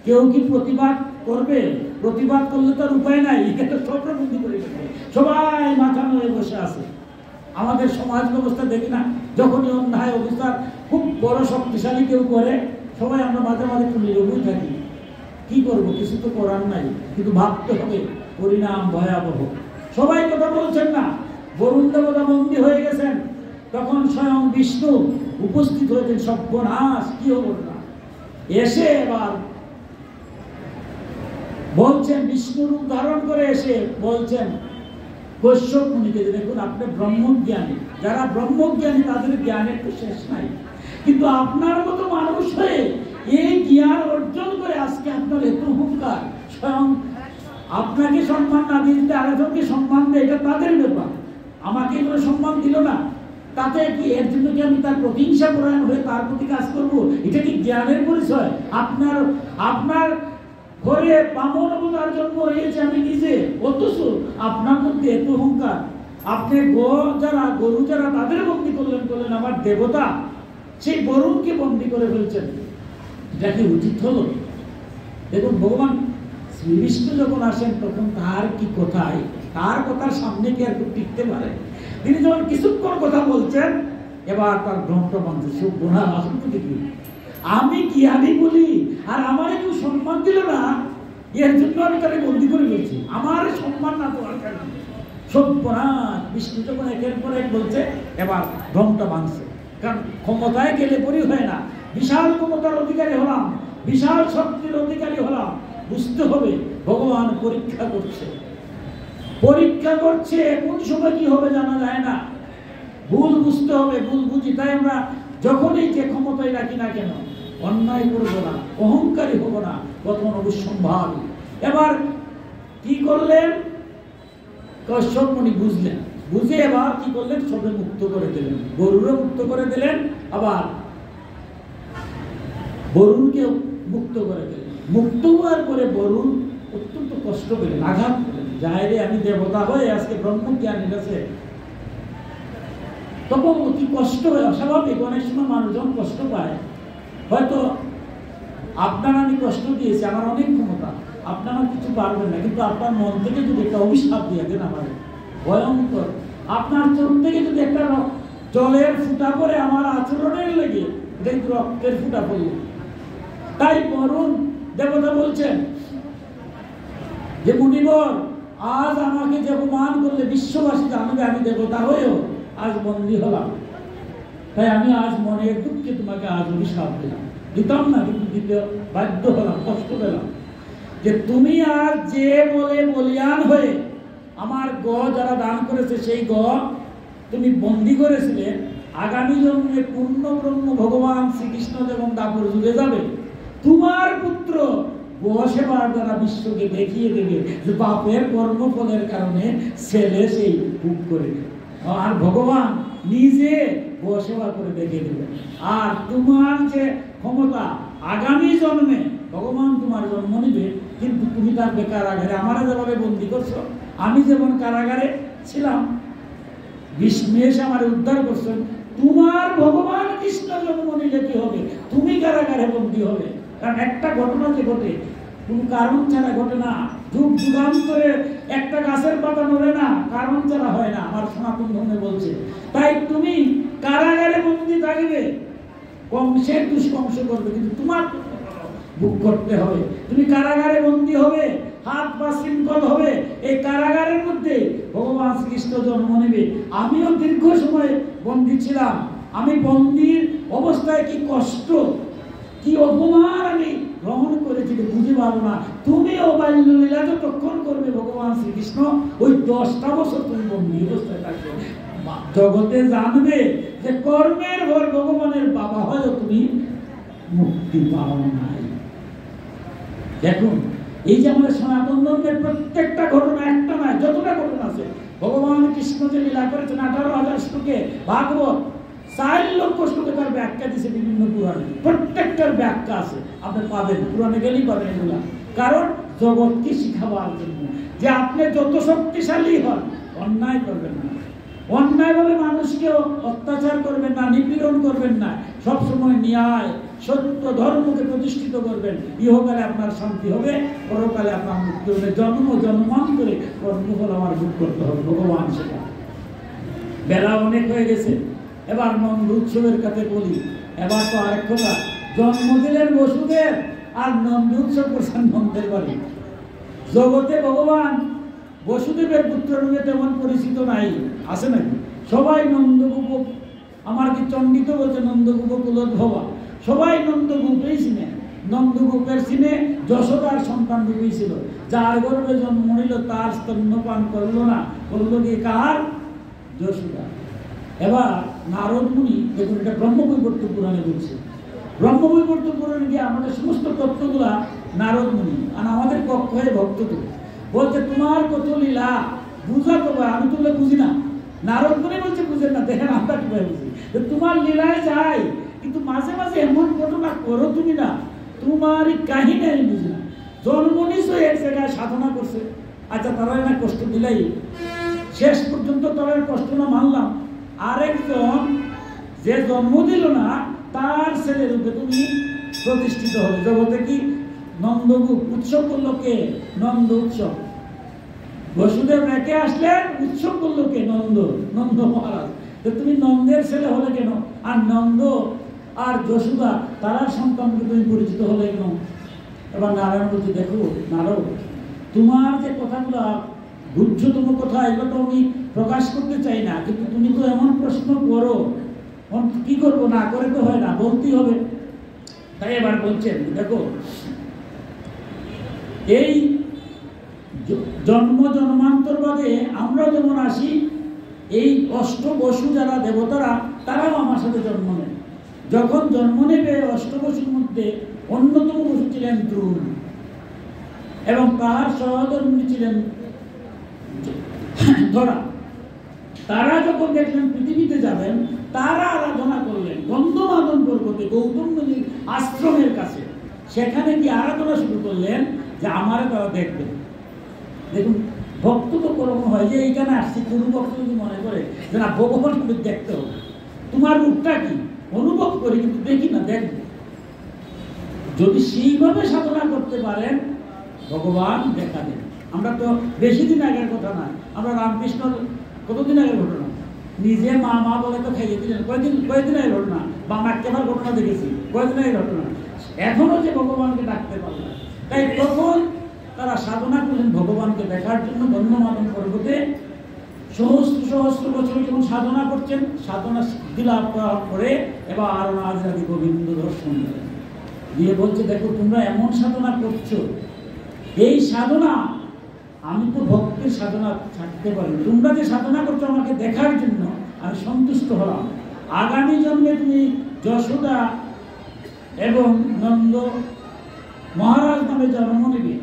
কেউ কি প্রতিবাদ করবে? প্রতিবাদ করলে তার উপায় নাই, সবটা বন্দী করে ফেলবে। সবাই মাথা নড়ে বসে আছে। আমাদের সমাজ ব্যবস্থা দেখি না, যখনই অন্যায় অবস্থা খুব বড় শক্তিশালী কেউ করে, সবাই আমরা মাঝে মাঝে তুলে রবই থাকি। কি করবো, কিছু তো করার নাই, কিন্তু ভাবতে হবে পরিণাম ভয়াবহ। সবাই কথা বলছেন না, বরুণ দেবতা বন্দী হয়ে গেছেন, তখন স্বয়ং বিষ্ণু উপস্থিত হয়েছেন। সর্বনাশ, কি হবো না, এসে এবার বলছেন, বিষ্ণু রূপ ধারণ করে এসে বলছেন কশ্যপ মুনিকে, দেখুন আপনি ব্রহ্মজ্ঞানী, যারা ব্রহ্মজ্ঞানী তাদের জ্ঞানের তো শেষ নাই, কিন্তু আপনার মতো মানুষ হয়ে এই জ্ঞান অর্জন করে আজকে আপনার এত অহংকার। স্বয়ং আপনাকে সম্মান না দিতে আরেকজনকে সম্মান দেয়, এটা তাদের ব্যাপার। আমাকে এগুলো সম্মান দিল না, তাতে কি এর জন্য কি আমি তার প্রতিহিংসা পরায়ণ হয়ে তার প্রতি কাজ করবো? এটা কি জ্ঞানের পরিচয়? আপনার ঘরে বামন অবতার জন্ম হয়েছে আমি নিজে, অথচ আপনার মধ্যে এত অহংকার। আপনি গরু যারা তাদের বন্দী করলেন আমার দেবতা, সেই বরুণকে বন্দী করে ফেলছেন। এটা কি উচিত হলো? দেখুন, ভগবান শ্রী বিষ্ণু যখন আসেন তখন তার কি কথায়, তার কথার সামনে কি আর কেউ টিকতে পারে? তিনি যখন কিছুক্ষণ কথা বলছেন, এবার তার গ্রন্থ মানছে, সব বোনা আসন্ত দেখি আমি কি আমি বলি, আর আমার কেউ সম্মান দিল না, এর জন্য আমি তাকে বন্দী করে ফেলছি। আমার সম্মান না তো আর কেন? সব্যনাশ, বিষ্ণু যখন একের পর এক বলছে, এবার গ্রন্থ মানছে। কারণ ক্ষমতায় গেলে পরি হয় না, বিশাল ক্ষমতার অধিকারী হলাম, বিশাল শক্তির অধিকারী হলাম, বুঝতে হবে ভগবান পরীক্ষা করছে। কোন সময় কি হবে জানা যায় না, ভুল বুঝতে হবে, ভুল বুঝি। তাই আমরা যখনই যে ক্ষমতায় রাখি না কেন, অন্যায় করবো না, অহংকারী হব না, কখন অবশ্যম্ভাব। এবার কি করলেন, কশ্যপ মুনি বুঝলেন, বুঝে এবার কি করলেন, সবে মুক্ত করে দিলেন, গরুরও মুক্ত করে দিলেন, আবার বরুণকেও মুক্ত করে দিলেন। মুক্ত হওয়ার পরে বরুণ অত্যন্ত কষ্ট পেলেন, আঘাত পেলেন, যাইরে আমি দেবতা হয়ে আজকে ব্রহ্মজ্ঞানীর কাছে। তখন অতি কষ্ট হয়, অস্বাভাবিক। অনেক সময় মানুষ যখন কষ্ট পায়, হয়তো আপনার আমি কষ্ট দিয়েছি, আমার অনেক ক্ষমতা, আপনারা কিছু পারবেন না, কিন্তু আপনার মন থেকে যদি একটা অভিশাপ দিয়ে দেন আমার ভয়ঙ্কর, আপনার চোখ থেকে যদি একটা জলের ফুটা পরে আমার আচরণের লেগে, এটা কিন্তু রক্তের ফুটা পড়ল। তাই বরুণ দেবতা বলছেন যে মুনিবর, আজ আমাকে যে অপমান করলে বিশ্ববাসী জানবে আমি দেবতা হয়েও আজ বন্দী হলাম, তাই আমি আজ মনের দুঃখে তোমাকে আজ অভিশাপ দিতাম না, কিন্তু দিতে বাধ্য হলাম, কষ্ট পেলাম যে তুমি আজ যে বলে বলিয়ান হয়ে আমার যারা দান করেছে সেই তুমি বন্দী করেছিলে, আগামী জন্মে পূর্ণ ব্রহ্ম ভগবান শ্রীকৃষ্ণ যখন দাপর যুগে যাবে, তোমার পুত্র সেবার দ্বারা বিশ্বকে দেখিয়ে দেবে যে বাপের কর্মফলের কারণে ছেলে সেই ভোগ করে দেবে, আর ভগবান নিজে সেবা করে দেখিয়ে দেবে। আর তোমার যে ক্ষমতা, আগামী জন্মে ভগবান তোমার জন্ম নিবে, কিন্তু তুমি তার কারাগারে আমার যেভাবে বন্দী করছো, আমি যেমন কারাগারে ছিলাম, বিষ্ণু এসে আমার উদ্ধার করছেন, তোমার ভগবান কৃষ্ণ জন্ম নিলে কি হবে, তুমি কারাগারে বন্দী হবে। কারণ একটা ঘটনা যে ঘটে কোন কারণ ছাড়া ঘটে না, যুগ যুগান্তরে একটা গাছের পাতা নড়ে না, কারণ ছাড়া হয় না, আমার সনাতন ধর্মে বলছে। তাই তুমি কারাগারে বন্দী থাকবে, কংসের দুষ্কংস করবে, কিন্তু তোমার ভোগ করতে হবে। তুমি কারাগারে বন্দী হবে, হাত পা শৃঙ্খল হবে, এই কারাগারের মধ্যে ভগবান শ্রীকৃষ্ণ জন্ম নেবে। আমিও দীর্ঘ সময় বন্দী ছিলাম, আমি বন্দির অবস্থায় কি কষ্ট, কি অপমান আমি গ্রহণ করেছি পরিস্থিতি বুঝে পারো না, তুমিও বাল্যলীলা যতক্ষণ করবে ভগবান শ্রীকৃষ্ণ ওই 10টা বছর তুমি বন্দী অবস্থায় থাকবে। জগতে জানবে যে কর্মের ভর ভগবানের বাবা হয়েও তুমি মুক্তি পাও নাই। দেখুন এই যে আমাদের সনাতন ধর্মের প্রত্যেকটা ঘটনা একটা নয়, যতটা ঘটনা আছে ভগবান কৃষ্ণ যে লীলা করেছেন 18,000 শ্লোকে, ভাগবত 4 লক্ষ শ্লোকে তার ব্যাখ্যা দিয়েছে বিভিন্ন পুরাণে, প্রত্যেকটার ব্যাখ্যা আছে, আপনি পাবেন, পুরাণে গেলেই পাবেন এগুলা। কারণ জগৎকে শিখাবার জন্য যে আপনি যত শক্তিশালী হন অন্যায় করবেন না, অন্যায়ভাবে মানুষকে অত্যাচার করবেন না, নিপীড়ন করবেন না, সবসময় ন্যায় সত্য ধর্মকে প্রতিষ্ঠিত করবেন। ইহকালে আপনার শান্তি হবে, পরকালে আপনার মুক্তি হবে। জন্মান্তরে কর্মফল আমার ভোগ করতে হবে, ভগবান সেটা। বেলা অনেক হয়ে গেছে, এবার নন্দ উৎসবের কাছে বলি। এবার তো আরেক কথা, জন্মদিনের বসুদেব আর নন্দ উৎসব করছেন নন্দের বাড়ি। জগতে ভগবান বসুদেবের পুত্র রূপে তেমন পরিচিত নাই, আছে নাকি? সবাই নন্দগোপ, আমার কি চন্ডিত বলছে নন্দগোপ কুলোদ্ভবা, সবাই নন্দগোপেই চিনে। নন্দগোপের চিনে যশোদার সন্তান রূপেই ছিল, যার গর্ভে জন্ম নিল তার স্তন্যপান করলো না, করলো কি কার? যশোদা। এবার নারদ মুনি, দেখুন এটা ব্রহ্মবৈবর্ত পুরাণে বলছে, ব্রহ্মবৈবর্ত পুরাণে গিয়ে আমাদের সমস্ত তত্ত্বগুলা নারদ মুনি আর আমাদের পক্ষ হয়ে ভক্ত তো বলছে তোমার কত লীলা বুঝা তো, আমি তোমরা বুঝি না। নারদ মুনি বলছে বুঝেন না, দেখেন আমরা কিভাবে বুঝি, তোমার লীলায় যাই, কিন্তু মাঝে মাঝে এমন ঘটনা করো তুমি না, তোমার কাহিনী আমি বুঝি না। জন্ম নিশ্চয় এক জায়গায় সাধনা করছে, আচ্ছা তারা না কষ্ট দিলাই, শেষ পর্যন্ত তারা কষ্ট না মানলাম, আরেকজন যে জন্ম দিল না তার ছেলে রূপে তুমি প্রতিষ্ঠিত হবে জগতে। কি নন্দগোপ উৎসব করলো কে? নন্দ উৎসব। বসুদেব রেখে আসলেন, উৎসব করলো কে? নন্দ মহারাজ। তো তুমি নন্দের ছেলে হলে কেন? আর নন্দ আর যশোদা তারা সন্তানকে তুমি পরিচিত হলে কেন? এবার নারায়ণ বলছে দেখো নারদ, তোমার যে কথাগুলো গুহ্যতম কথা, এগুলো তো আমি প্রকাশ করতে চাই না, কিন্তু তুমি তো এমন প্রশ্ন করো, কি করবো, না করে তো হয় না, বলতেই হবে। তাই এবার বলছেন দেখো, এই জন্মান্তর বাদে আমরা যেমন আসি, এই অষ্টবসু যারা দেবতারা তারাও আমার সাথে জন্ম নেয়। যখন জন্ম নেবে অষ্টবসুর মধ্যে অন্যতম বসু ছিলেন দ্রুণ, এবং তার সহধর্মী ছিলেন ধরা। তারা যখন দেখলেন পৃথিবীতে যাবেন, তারা আরাধনা করলেন গন্ধমাদন পর্বতে গৌতম মুনির আশ্রমের কাছে। সেখানে কি আরাধনা শুরু করলেন যে আমার তারা দেখবেন। দেখুন ভক্ত তো কর্ম হয় যে এইখানে আসছে, কোন ভক্ত যদি মনে করে যে না ভগবান দেখতে হবে, তোমার রূপটা কি অনুভব করি কিন্তু দেখি না, দেখবো। যদি সেইভাবে সাধনা করতে পারেন ভগবান দেখা দেন। আমরা তো বেশি দিন আগের কথা না, আমরা রামকৃষ্ণ কতদিন আগের ঘটনা, নিজে মা মা বলে তো খাইয়ে দিলেন, কয়েকদিন আগের ঘটনা, বা মাক্কেবার ঘটনা দেখেছি কয়েকদিন আগের ঘটনা, এখনো যে ভগবানকে ডাকতে পারলেন। তাই তখন তারা সাধনা করলেন ভগবানকে দেখার জন্য গন্ধমাদন পর্বতে সহস্র সহস্র বছর যখন সাধনা করছেন, সাধনা সিদ্ধি লাভ করার পরে এবার আরো আদি গোবিন্দ দর্শন দিয়ে বলছে দেখো তোমরা এমন সাধনা করছো, এই সাধনা আমি তো ভক্তের সাধনা থাকতে পারি, তোমরা যে সাধনা করছো আমাকে দেখার জন্য আমি সন্তুষ্ট হলাম। আগামী জন্মে তুমি যশোদা এবং নন্দ মহারাজ নামে জন্ম নেবে,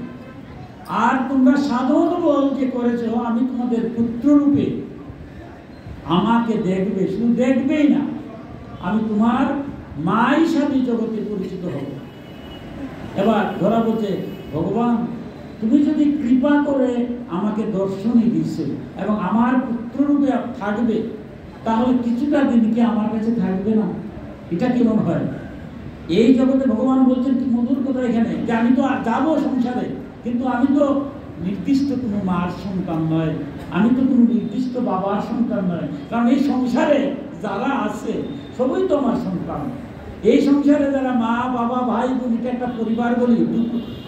আর তোমরা সাধন বল যে করেছো, আমি তোমাদের পুত্র রূপে আমাকে দেখবে, শুধু দেখবেই না, আমি তোমার মা হিসাবে জগতে পরিচিত হব। এবার ধরা বলছে ভগবান তুমি যদি কৃপা করে আমাকে দর্শনই দিচ্ছে এবং আমার পুত্র রূপে থাকবে, তাহলে কিছুটা দিন কি আমার কাছে থাকবে না? এটা কেমন হয়? এই জগতে ভগবান বলছেন কি মধুর কথা এখানে, যে আমি তো যাবো সংসারে, কিন্তু আমি তো নির্দিষ্ট কোনো মার সন্তান নয়, আমি তো কোনো নির্দিষ্ট বাবার সন্তান নয়, কারণ এই সংসারে যারা আছে সবই তো আমার সন্তান। এই সংসারে যারা মা বাবা ভাই বোন, এটা একটা পরিবার বলি।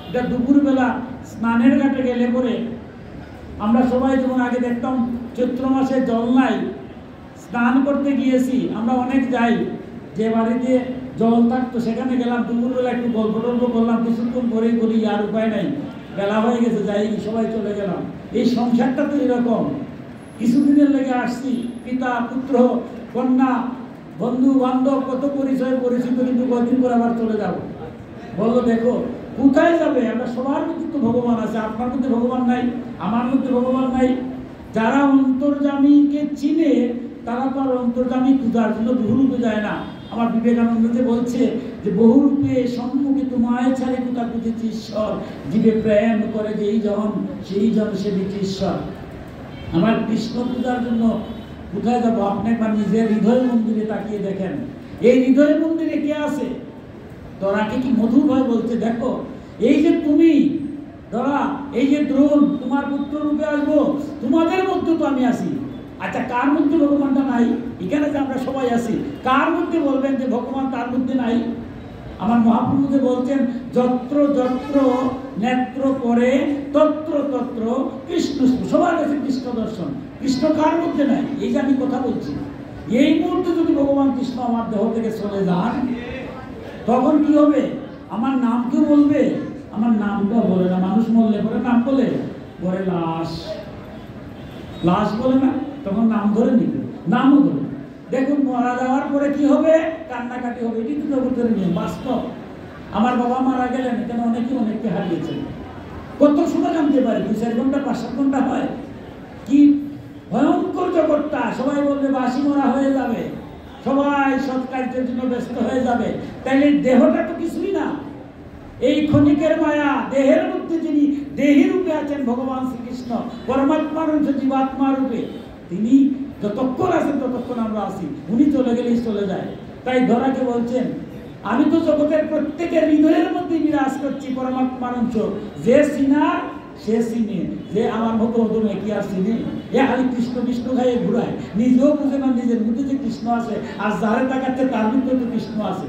এটা দুপুরবেলা স্নানের ঘাটে গেলে পরে আমরা সবাই যেমন আগে দেখতাম চৈত্র মাসে জল নাই, স্নান করতে গিয়েছি আমরা অনেক যাই, যে বাড়িতে জল থাকতো, সেখানে গেলাম, দুপুরবেলা একটু গল্প টল্প করলাম, কিছুক্ষণ পরেই বলি আর উপায় নাই, বেলা হয়ে গেছে, যাই সবাই চলে গেলাম। এই সংসারটা তো এরকম, কিছুদিনের লেগে আসছি, পিতা পুত্র কন্যা বন্ধু বান্ধব কত পরিচয় পরিচিত, কিন্তু কদিন পর আবার চলে যাব। বললো দেখো কোথায় যাবে, আমরা সবার মধ্যে তো ভগবান আছে, আপনার মধ্যে ভগবান নাই, আমার মধ্যে ভগবান নাই। যারা অন্তর্যামীকে চিনে তারা তো আর অন্তর্যামী পূজার জন্য বহুরূপে যায় না। আমার বিবেকানন্দতে বলছে যে বহুরূপে সম্মুখে তোমায় ছাড়ে কোথা খুঁজেছি ঈশ্বর, জীবে প্রেম করে যেই জন সেই জন সে দিচ্ছে ঈশ্বর। আমার কৃষ্ণ পূজার জন্য কোথায় যাবো? আপনি একবার নিজের হৃদয় মন্দিরে তাকিয়ে দেখেন, এই হৃদয় মন্দিরে কে আছে? তোরাকে কি মধুর ভাই বলছে, দেখো এই যে তুমি ধরা, এই যে দ্রোণ, তোমার পুত্র রূপে আসবো, তোমাদের মধ্যে তো আমি আছি। আচ্ছা কার মধ্যে ভগবানটা নাই? এখানে যে আমরা সবাই আছি, কার মধ্যে বলবেন যে ভগবান তার মধ্যে নাই? আমার মহাপ্রভুতে বলছেন যত্র যত্র নেত্র করে তত্র তত্র কৃষ্ণ, সবার কাছে কৃষ্ণ দর্শন। কৃষ্ণ কার মধ্যে নাই? এই যে আমি কথা বলছি, এই মুহূর্তে যদি ভগবান কৃষ্ণ আমার দেহ থেকে চলে যান, তখন কি হবে? আমার নাম কেউ বলবে? আমার নামটা বলে না, মানুষ মরলে পরে নাম বলে, পরে লাশ, লাশ বলে না, তখন নাম ধরে নিবে, নামও ধরে। দেখুন মারা যাওয়ার পরে কি হবে? কান্নাকাটি হবে, এটি তো জগতের নিয়ম, বাস্তব। আমার বাবা মারা গেলেন, এখানে অনেকে হারিয়েছেন, কত সময় জানতে পারে, 2-4 ঘন্টা 5-7 ঘন্টা হয়। কি ভয়ঙ্কর জগৎটা! সবাই বলবে বাসি মরা হয়ে যাবে, সবাই সৎ কার্যের জন্য ব্যস্ত হয়ে যাবে, তাইলে দেহটা তো কিছুই না। এই ক্ষণিকের মায়া, দেহের মধ্যে যিনি দেহী রূপে আছেন ভগবান শ্রীকৃষ্ণ, পরমাত্মার অংশ জীবাত্মা রূপে, তিনি যতক্ষণ আছেন ততক্ষণ আমরা আছি, উনি চলে গেলেই চলে যায়। তাই ধরাকে বলছেন আমি তো জগতের প্রত্যেকের হৃদয়ের মধ্যে বিরাজ করছি পরমাত্মার অংশ, যে চিনার সে চিনে, যে আমার মতো হতো কি আর চিনে? এ খালি কৃষ্ণ কৃষ্ণ খাইয়ে ঘুরায়, নিজেও বুঝে না নিজের মধ্যে যে কৃষ্ণ আছে, আর যারে তাকাচ্ছে তার মধ্যে তো কৃষ্ণ আছে।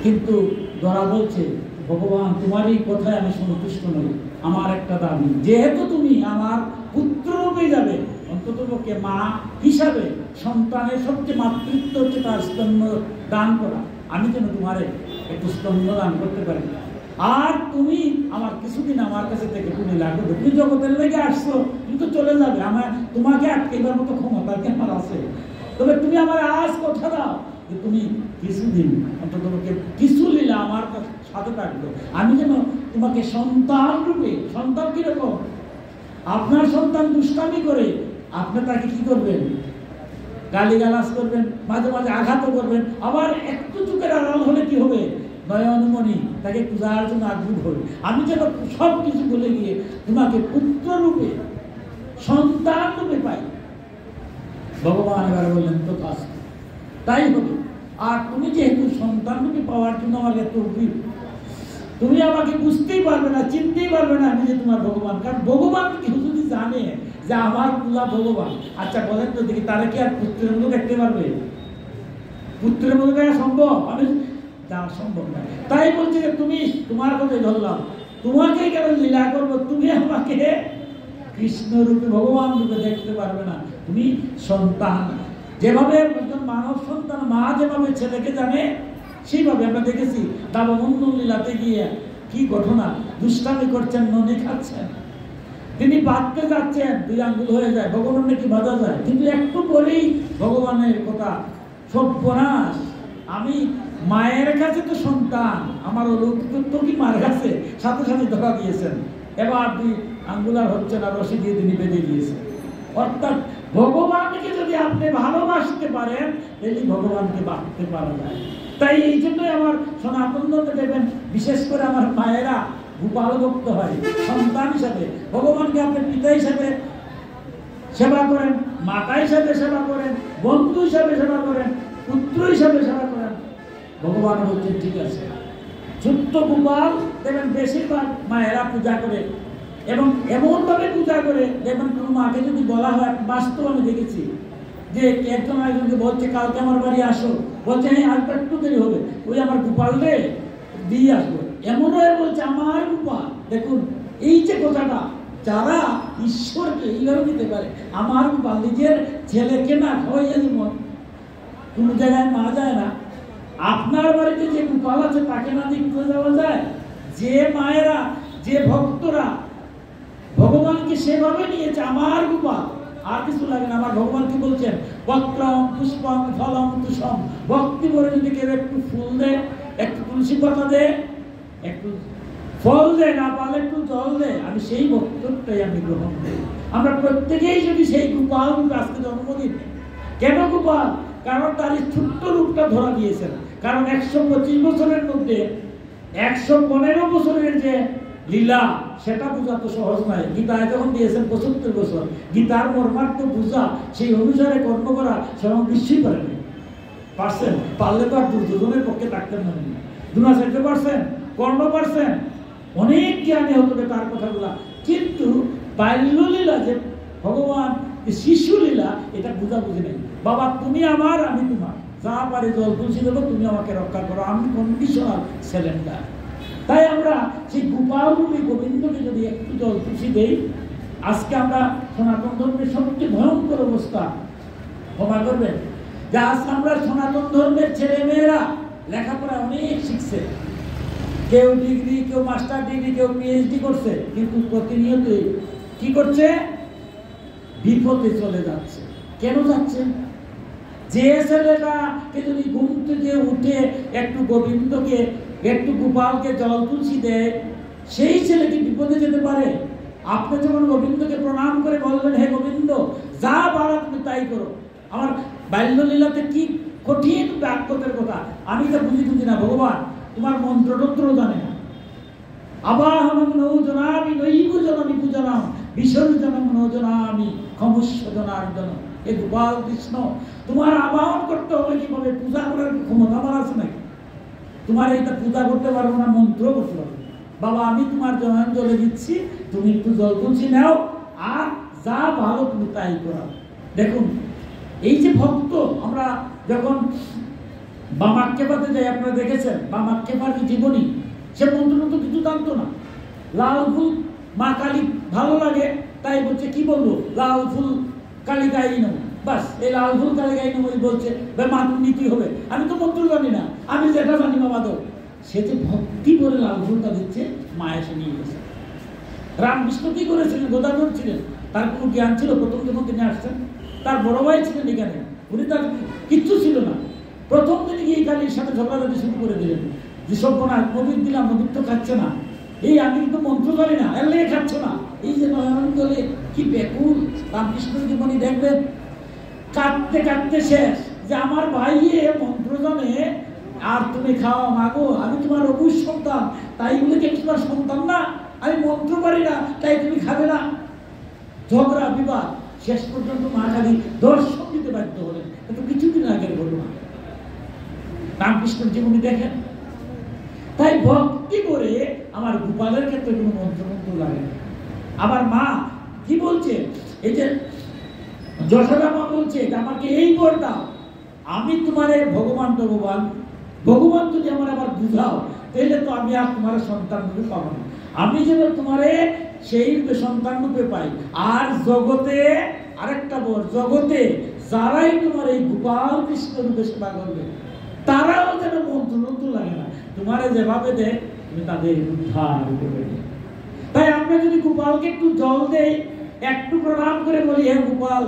কিন্তু ধরা বলছে ভগবান তোমার এই কথায় আমি সন্তুষ্ট নই, আমার একটা দাবি, যেহেতু তুমি আমার পুত্র রূপে যাবে, অন্তত পক্ষে মা হিসাবে সন্তানের সবচেয়ে মাতৃত্ব হচ্ছে তার স্তন্য দান করা, আমি যেন তোমারে একটু স্তন্য দান করতে পারি। আর তুমি আমার কিছুদিন আমার কাছে থেকে তুমি লাগবে, তুমি জগতের লেগে আসছো, তুমি তো চলে যাবে, আমার তোমাকে আটকেবার মতো ক্ষমতা কি আমার আছে? তবে তুমি আমার আজ কথা দাও যে তুমি কিছুদিন অন্তত কিছু লীলা আমার সাথে থাকবে, আমি যেন তোমাকে সন্তান রূপে। সন্তান কিরকম? আপনার সন্তান দুষ্টামি করে, আপনি তাকে কি করবেন? গালিগালাজ করবেন, মাঝে মাঝে আঘাতও করবেন, আবার একটু চোখের আড়াল হলে কি হবে? নয়নমণি তাকে পূজার জন্য আগ্রহ হবে। আমি যেন সব কিছু বলে গিয়ে তোমাকে পুত্র রূপে সন্তান রূপে পাই। ভগবান এবার বললেন তো কাজ তাই হবে। আর তুমি যেহেতু সন্তান রূপে পাওয়ার জন্য আমার এত অভিযোগ, তুমি আমাকে বুঝতেই পারবে না, চিনতেই পারবে না আমি যে তোমার ভগবান। কারণ ভগবান কেউ যদি জানে যে আমার পুলা ভগবান, আচ্ছা বলেন তো দেখি, তারা কি আর পুত্রের মতো দেখতে পারবে? পুত্রের মতো দেখা সম্ভব? আমি যাওয়া সম্ভব না। তাই বলছি যে তুমি তোমার কথাই ধরলাম, তোমাকে কেন লীলা করবো? তুমি আমাকে কৃষ্ণ রূপে ভগবান রূপে দেখতে পারবে না। তুমি সন্তান, যেভাবে একজন মানব সন্তান মা যেভাবে ছেলেকে জানে, সেইভাবে আমরা দেখেছি দাবাবন্ধ লীলাতে গিয়ে কি ঘটনা, দুষ্টামি করছেন, ননি খাচ্ছেন, তিনি বাঁধতে যাচ্ছেন, 2 আঙ্গুল হয়ে যায়, ভগবান নাকি বাঁধা যায়, কিন্তু একটু পরেই ভগবানের কথা, সর্বনাশ, আমি মায়ের কাছে তো সন্তান, আমার অলৌকিকত্ব কি মার কাছে? সাথে সাথে ধরা দিয়েছেন, এবার 2 আঙ্গুল আর হচ্ছে না, রশি দিয়ে তিনি বেঁধে দিয়েছেন। অর্থাৎ ভগবানকে যদি আপনি ভালোবাসতে পারেন, তাহলে ভগবানকে বাঁধতে পারা যায়। তাই এই জন্যই আমার সনাতন ধর্মে দেখবেন, বিশেষ করে আমার মায়েরা গোপাল ভক্ত হয়, সন্তান হিসাবে ভগবানকে আপনি পিতা হিসাবে সেবা করেন, মাতা হিসাবে সেবা করেন, বন্ধু হিসাবে সেবা করেন, পুত্র হিসাবে সেবা করেন। ভগবান বলছেন ঠিক আছে। ছোট্ট গোপাল দেখবেন বেশিরভাগ মায়েরা পূজা করে, এবং এমনভাবে পূজা করে দেখবেন কোনো মাকে যদি বলা হয়, বাস্তব আমি দেখেছি যে একজন আরেকজনকে বলছে কালকে আমার বাড়ি আসো, বলছে হ্যাঁ আর একটু দেরি হবে, ওই আমার গোপাল রে দিয়ে আসবো, এমন হয়ে বলছে আমার গোপাল। দেখুন এই যে কথাটা, যারা ঈশ্বরকে এইভাবে দিতে পারে, আমার গোপাল, নিজের ছেলেকে না খাওয়াইয়া যেমন কোনো জায়গায় মা যায় না, আপনার বাড়িতে যে গোপাল আছে তাকে না দেখতে যাওয়া যায়? যে মায়েরা, যে ভক্তরা ভগবানকে সেভাবে নিয়েছে, আমার গোপাল, আর কিছু লাগে না। আমার ভগবান কি বলছেন? পত্রম পুষ্পম ফলম তুষম, ভক্তি করে যদি কেউ একটু ফুল দেয়, একটু তুলসী পাতা দেয়, একটু ফল দেয়, না পারলে একটু জল দেয়, আমি সেই ভক্তটাই আমি গ্রহণ করি। আমরা প্রত্যেকেই যদি সেই গোপাল আজকে জন্মদিন, কেন গোপাল? কারণ তার এই ছোট্ট রূপটা ধরা দিয়েছেন। কারণ 125 বছরের মধ্যে 115 বছরের যে লীলা, সেটা বোঝা তো সহজ নয়। গীতায় যখন দিয়েছেন 75 বছর, গীতার মর্মার্থ বোঝা, সেই অনুসারে কর্ম করা স্বয়ং নিশ্চয়ই পারেনি। পারছেন? পারলে তো আর দুর্যোধনের পক্ষে থাকতেন না। দুনা চাইতে পারছেন, কর্ণ পারছেন, অনেক জ্ঞানী হতো তার কথাগুলা। কিন্তু বাল্যলীলা যে ভগবান, শিশু লীলা, এটা বোঝা বুঝি নেই। বাবা তুমি আমার, আমি তোমার, যা পারে জল তুলসী দেবো, তুমি আমাকে রক্ষা করো, আমি কন্ডিশনাল সিলিন্ডার। তাই আমরা সেই গোপাল রূপী গোবিন্দকে যদি একটু জল তুলসী দেই, আজকে আমরা সনাতন ধর্মের সবচেয়ে ভয়ঙ্কর অবস্থা, ক্ষমা করবেন, যে আজকে আমরা সনাতন ধর্মের ছেলে মেয়েরা লেখাপড়া অনেক শিখছে, কেউ ডিগ্রি, কেউ মাস্টার ডিগ্রি, কেউ পিএইচডি করছে, কিন্তু প্রতিনিয়ত কি করছে? বিপদে চলে যাচ্ছে। কেন যাচ্ছে? যে ছেলেটাকে যদি ঘুম থেকে উঠে একটু গোবিন্দকে, একটু গোপালকে জল তুলসী দেয়, সেই ছেলে কি বিপদে যেতে পারে? আপনি যখন গোবিন্দকে প্রণাম করে বলবেন, হে গোবিন্দ, যা পারো তুমি তাই করো। আমার বাল্যলীলাতে কি কঠিন বাক্যতের কথা, আমি তো বুঝি না। ভগবান তোমার মন্ত্রতন্ত্র জানে না। আবাহনং নৌ জনামি নৈবু জনমি পূজনাম বিসর্জনং নৌ জনামি ক্ষমস্য জনার্দন। এ গোপাল কৃষ্ণ, তোমার আবাহন করতে হবে কিভাবে? পূজা করার ক্ষমতা আমার আছে নাকি? তোমার এইটা পূজা করতে পারবো না, মন্ত্র করতে পারবো। বাবা আমি তোমার জলে দিচ্ছি, তুমি একটু জল তুলসী নাও, আর যা ভালো তুমি তাই করাও। দেখুন এই যে ভক্ত, আমরা যখন বামাক্ষেপাতে যাই, আপনারা দেখেছেন বামাক্ষেপার যে জীবনী, সে মন্ত্র কিছু জানতো না। লাল ফুল মা কালী ভালো লাগে, তাই বলছে, কি বলবো, লাল ফুল কালী গাই নেব, বাস এই লাল ফুল কালী গাই নেব বলছে, মা তুমি কি হবে? আমি তো মন্ত্র জানি না, আমি যেটা জানি বাবা তো। সে যে ভক্তি করে লাল ফুলটা দিচ্ছে, মা এসে নিয়ে গেছে। রামকৃষ্ণ কি করেছিলেন? গোদাধর ছিলেন, তার কোনো জ্ঞান ছিল? প্রথম যখন তিনি আসছেন, তার বড় ভাই ছিলেন এখানে, উনি তার কিচ্ছু ছিল না। প্রথম দিনে গিয়ে কালীর সাথে ঝগড়াঝাটি শুরু করে দিলেন, যে সব বোনার নবীর দিলাম, নবীর তো খাচ্ছে না, এই আমি কিন্তু মন্ত্র জানি না, এলে খাচ্ছ না। এই যে নয়ন দলে কি ব্যাকুল রামকৃষ্ণের জীবনী দেখবেন, কাঁদতে কাঁদতে শেষ, যে আমার ভাই মন্ত্র জানে আর তুমি খাওয়া মাগো, আমি তোমার অবুজ সন্তান, তাই বলে কি তোমার সন্তান না? আমি মন্ত্র পারি না, তাই তুমি খাবে না? ঝগড়া বিবাদ, শেষ পর্যন্ত মা কালী দর্শন দিতে বাধ্য হলেন। এত কিছুদিন আগের ঘটনা, রামকৃষ্ণের জীবনী দেখেন। তাই ভক্তি করে আমার গোপালের ক্ষেত্রে কোনো মন্ত্র লাগে না। আমার মা কি বলছে, এই যে যশোদা মা বলছে যে আমাকে এই বর দাও, আমি তোমার ভগবান ভগবান যদি আমার আবার বুঝাও, তাহলে তো আমি আর তোমার সন্তান রূপে পাবো না। আমি যেন তোমারে সেই রূপে সন্তান রূপে পাই। আর জগতে আরেকটা বর, জগতে যারাই তোমার এই গোপাল কৃষ্ণ রূপে সেবা করবে, তারাও যেন মন্ত্র লাগে না, তোমারে যেভাবে দেয় তুমি তাদের উদ্ধার করবে। তাই আমরা যদি গোপালকে একটু জল দেই, একটু প্রণাম করে বলি, হে গোপাল,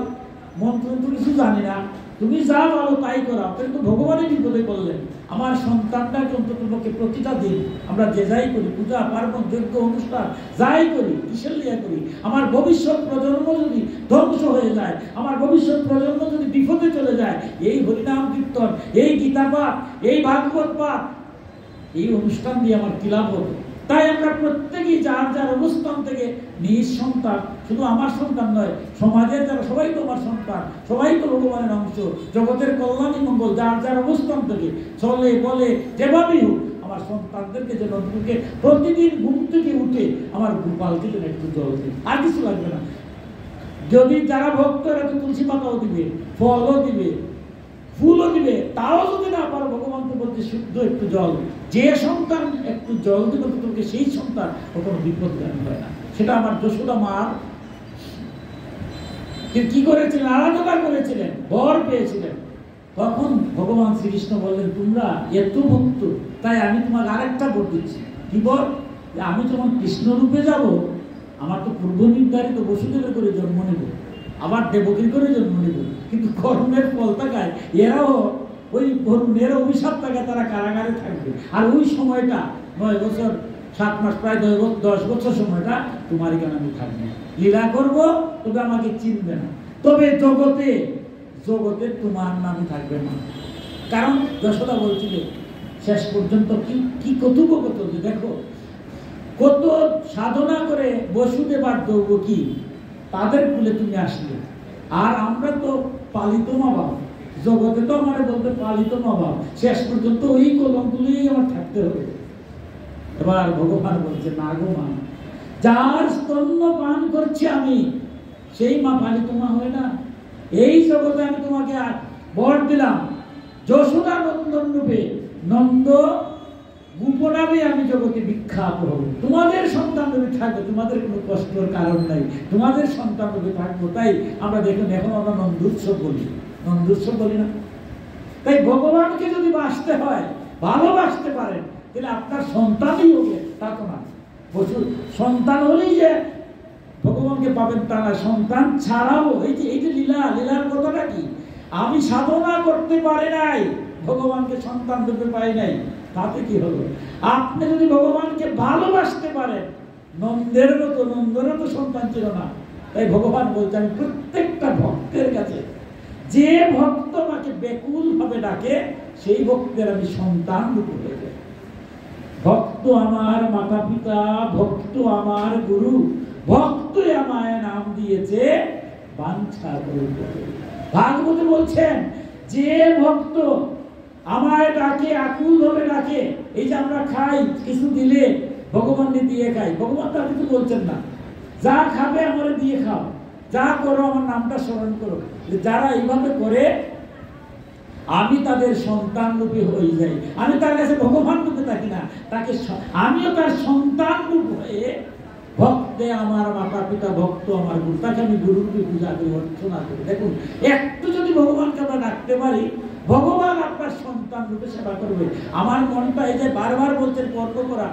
মন্ত্র কিছু জানি না, তুমি যা বলো তাই করাও, কিন্তু ভগবানের বিপদে করলেন। আমার সন্তানটাকে অন্ততপক্ষে প্রতিটা দিন আমরা যে যাই করি, পূজা পার্বণ যজ্ঞ অনুষ্ঠান যাই করি, কিসের লিয়া করি, আমার ভবিষ্যৎ প্রজন্ম যদি ধ্বংস হয়ে যায়, আমার ভবিষ্যৎ প্রজন্ম যদি বিপদে চলে যায়, এই হরিনাম কীর্তন, এই গীতা পাঠ, এই ভাগবত পাঠ, এই অনুষ্ঠান দিয়ে আমার কি লাভ হবে? তাই আমরা প্রত্যেকেই যার যার অবস্থান থেকে নিজ সন্তান, শুধু আমার সন্তান নয়, সমাজের যারা সবাই তো আমার সন্তান, সবাই তো ভগবানের অংশ, জগতের কল্যাণী মঙ্গল, যার যার অবস্থান থেকে চলে বলে যেভাবেই হোক, আমার সন্তানদেরকে যেন প্রতিদিন ঘুম থেকে উঠে আমার গোপালকে যেন একটু জল দিই, আর কিছু লাগবে না। যদি যারা ভক্ত, এরা তো তুলসী পাতাও দিবে, ফলও দিবে, ফুলও দিবে, তাও যদি না পারো, ভগবান তো বলতে শুদ্ধ একটু জল, যে সন্তান একটু জল দিবে তোকে, সেই সন্তান কোনো বিপদ জ্ঞান হয় না। সেটা আমার যশোদা মা কি করেছিলেন? আরাধনা করেছিলেন, বর পেয়েছিলেন। তখন ভগবান শ্রীকৃষ্ণ বললেন, তোমরা এত ভক্ত, তাই আমি তোমাকে আরেকটা বর দিচ্ছি। কি বল? আমি যখন কৃষ্ণ রূপে যাব, আমার তো পূর্ব নির্ধারিত বসুদেবের করে জন্ম নেব, আবার দেবকীর করে জন্ম নেব, কিন্তু কর্মের ফল থাকায় এরাও ওই বরুণের অভিশাপ থাকায় তারা কারাগারে থাকবে। আর ওই সময়টা 9 বছর 7 মাস, প্রায় 10 বছর সময়টা তোমার এখানে আমি থাকবো, লীলা করব, তবে আমাকে চিনবে না, তবে জগতে জগতে তোমার নামই থাকবে না। কারণ যশোদা বলছিল শেষ পর্যন্ত কি কথোপকথন, দেখো কত সাধনা করে বসুদেব আর দেবকী তাদের কুলে তুমি আসলে, আর আমরা তো পালিত মা বাবা, জগতে তো আমার বলতে পালিত মা বাবা, শেষ পর্যন্ত ওই কলঙ্কগুলোই আমার থাকতে হবে। এবার ভগবান বলছে, না গো মা, যার স্তন্য পান করছি আমি, সেই মা পালিত মা হয় না? এই জগতে আমি তোমাকে বর দিলাম যশোদা নন্দন রূপে, নন্দ গোপনাবে আমি জগতে বিখ্যাত হব, তোমাদের সন্তান রূপে থাকবো, তোমাদের কোনো কষ্টের কারণ নাই, তোমাদের সন্তান রূপে থাকবো। তাই আমরা দেখুন এখন আমরা নন্দোৎসব বলি, নন্দোৎসব বলি না? তাই ভগবানকে যদি বাসতে হয়, ভালোবাসতে পারেন, তাহলে আপনার সন্তানই হবে, তা তো না। সন্তান হলেই যে ভগবানকে পাবেন তা না, সন্তান ছাড়াও এই যে লীলার কথাটা কি? আমি সাধনা করতে পারি নাই, ভগবানকে সন্তান রূপে পাই নাই, তাতে কি হলো? আপনি যদি ভগবানকে ভালোবাসতে পারেন, নন্দেরও তো সন্তান ছিল না। তাই ভগবান বলছে, আমি প্রত্যেকটা ভক্তের কাছে, যে ভক্ত আমাকে ব্যাকুল ভাবে ডাকে, সেই ভক্তের আমি সন্তান রূপে হয়ে যাই। ভক্ত আমার মাতা পিতা, ভক্ত আমার গুরু, ভক্তই আমায় নাম দিয়েছে বাঞ্ছা করিতে। ভাগবতে বলছেন, যে ভক্ত আমায় ডাকে, আকুল ভাবে ডাকে, এই যে আমরা খাই, কিছু দিলে ভগবান দিয়ে খাই, ভগবান তার কিছু বলছেন না, যা খাবে আমার দিয়ে খাও, যা করো আমার নামটা স্মরণ করো। যারা এইভাবে করে, আমি তাদের সন্তান রূপে হয়ে যাই, আমি তার কাছে ভগবান রূপে থাকি না, তাকে আমিও তার সন্তান রূপ হয়ে, ভক্তে আমার মাতা পিতা, ভক্ত আমার গুরু, তাকে আমি গুরুরূপে পূজা করি, অর্চনা করি। দেখুন, একটু যদি ভগবানকে আমরা ডাকতে পারি, ভগবান আপনার সন্তান রূপে সেবা করবে। আমার মনটা এই যে বারবার বলছেন কর্ম করা,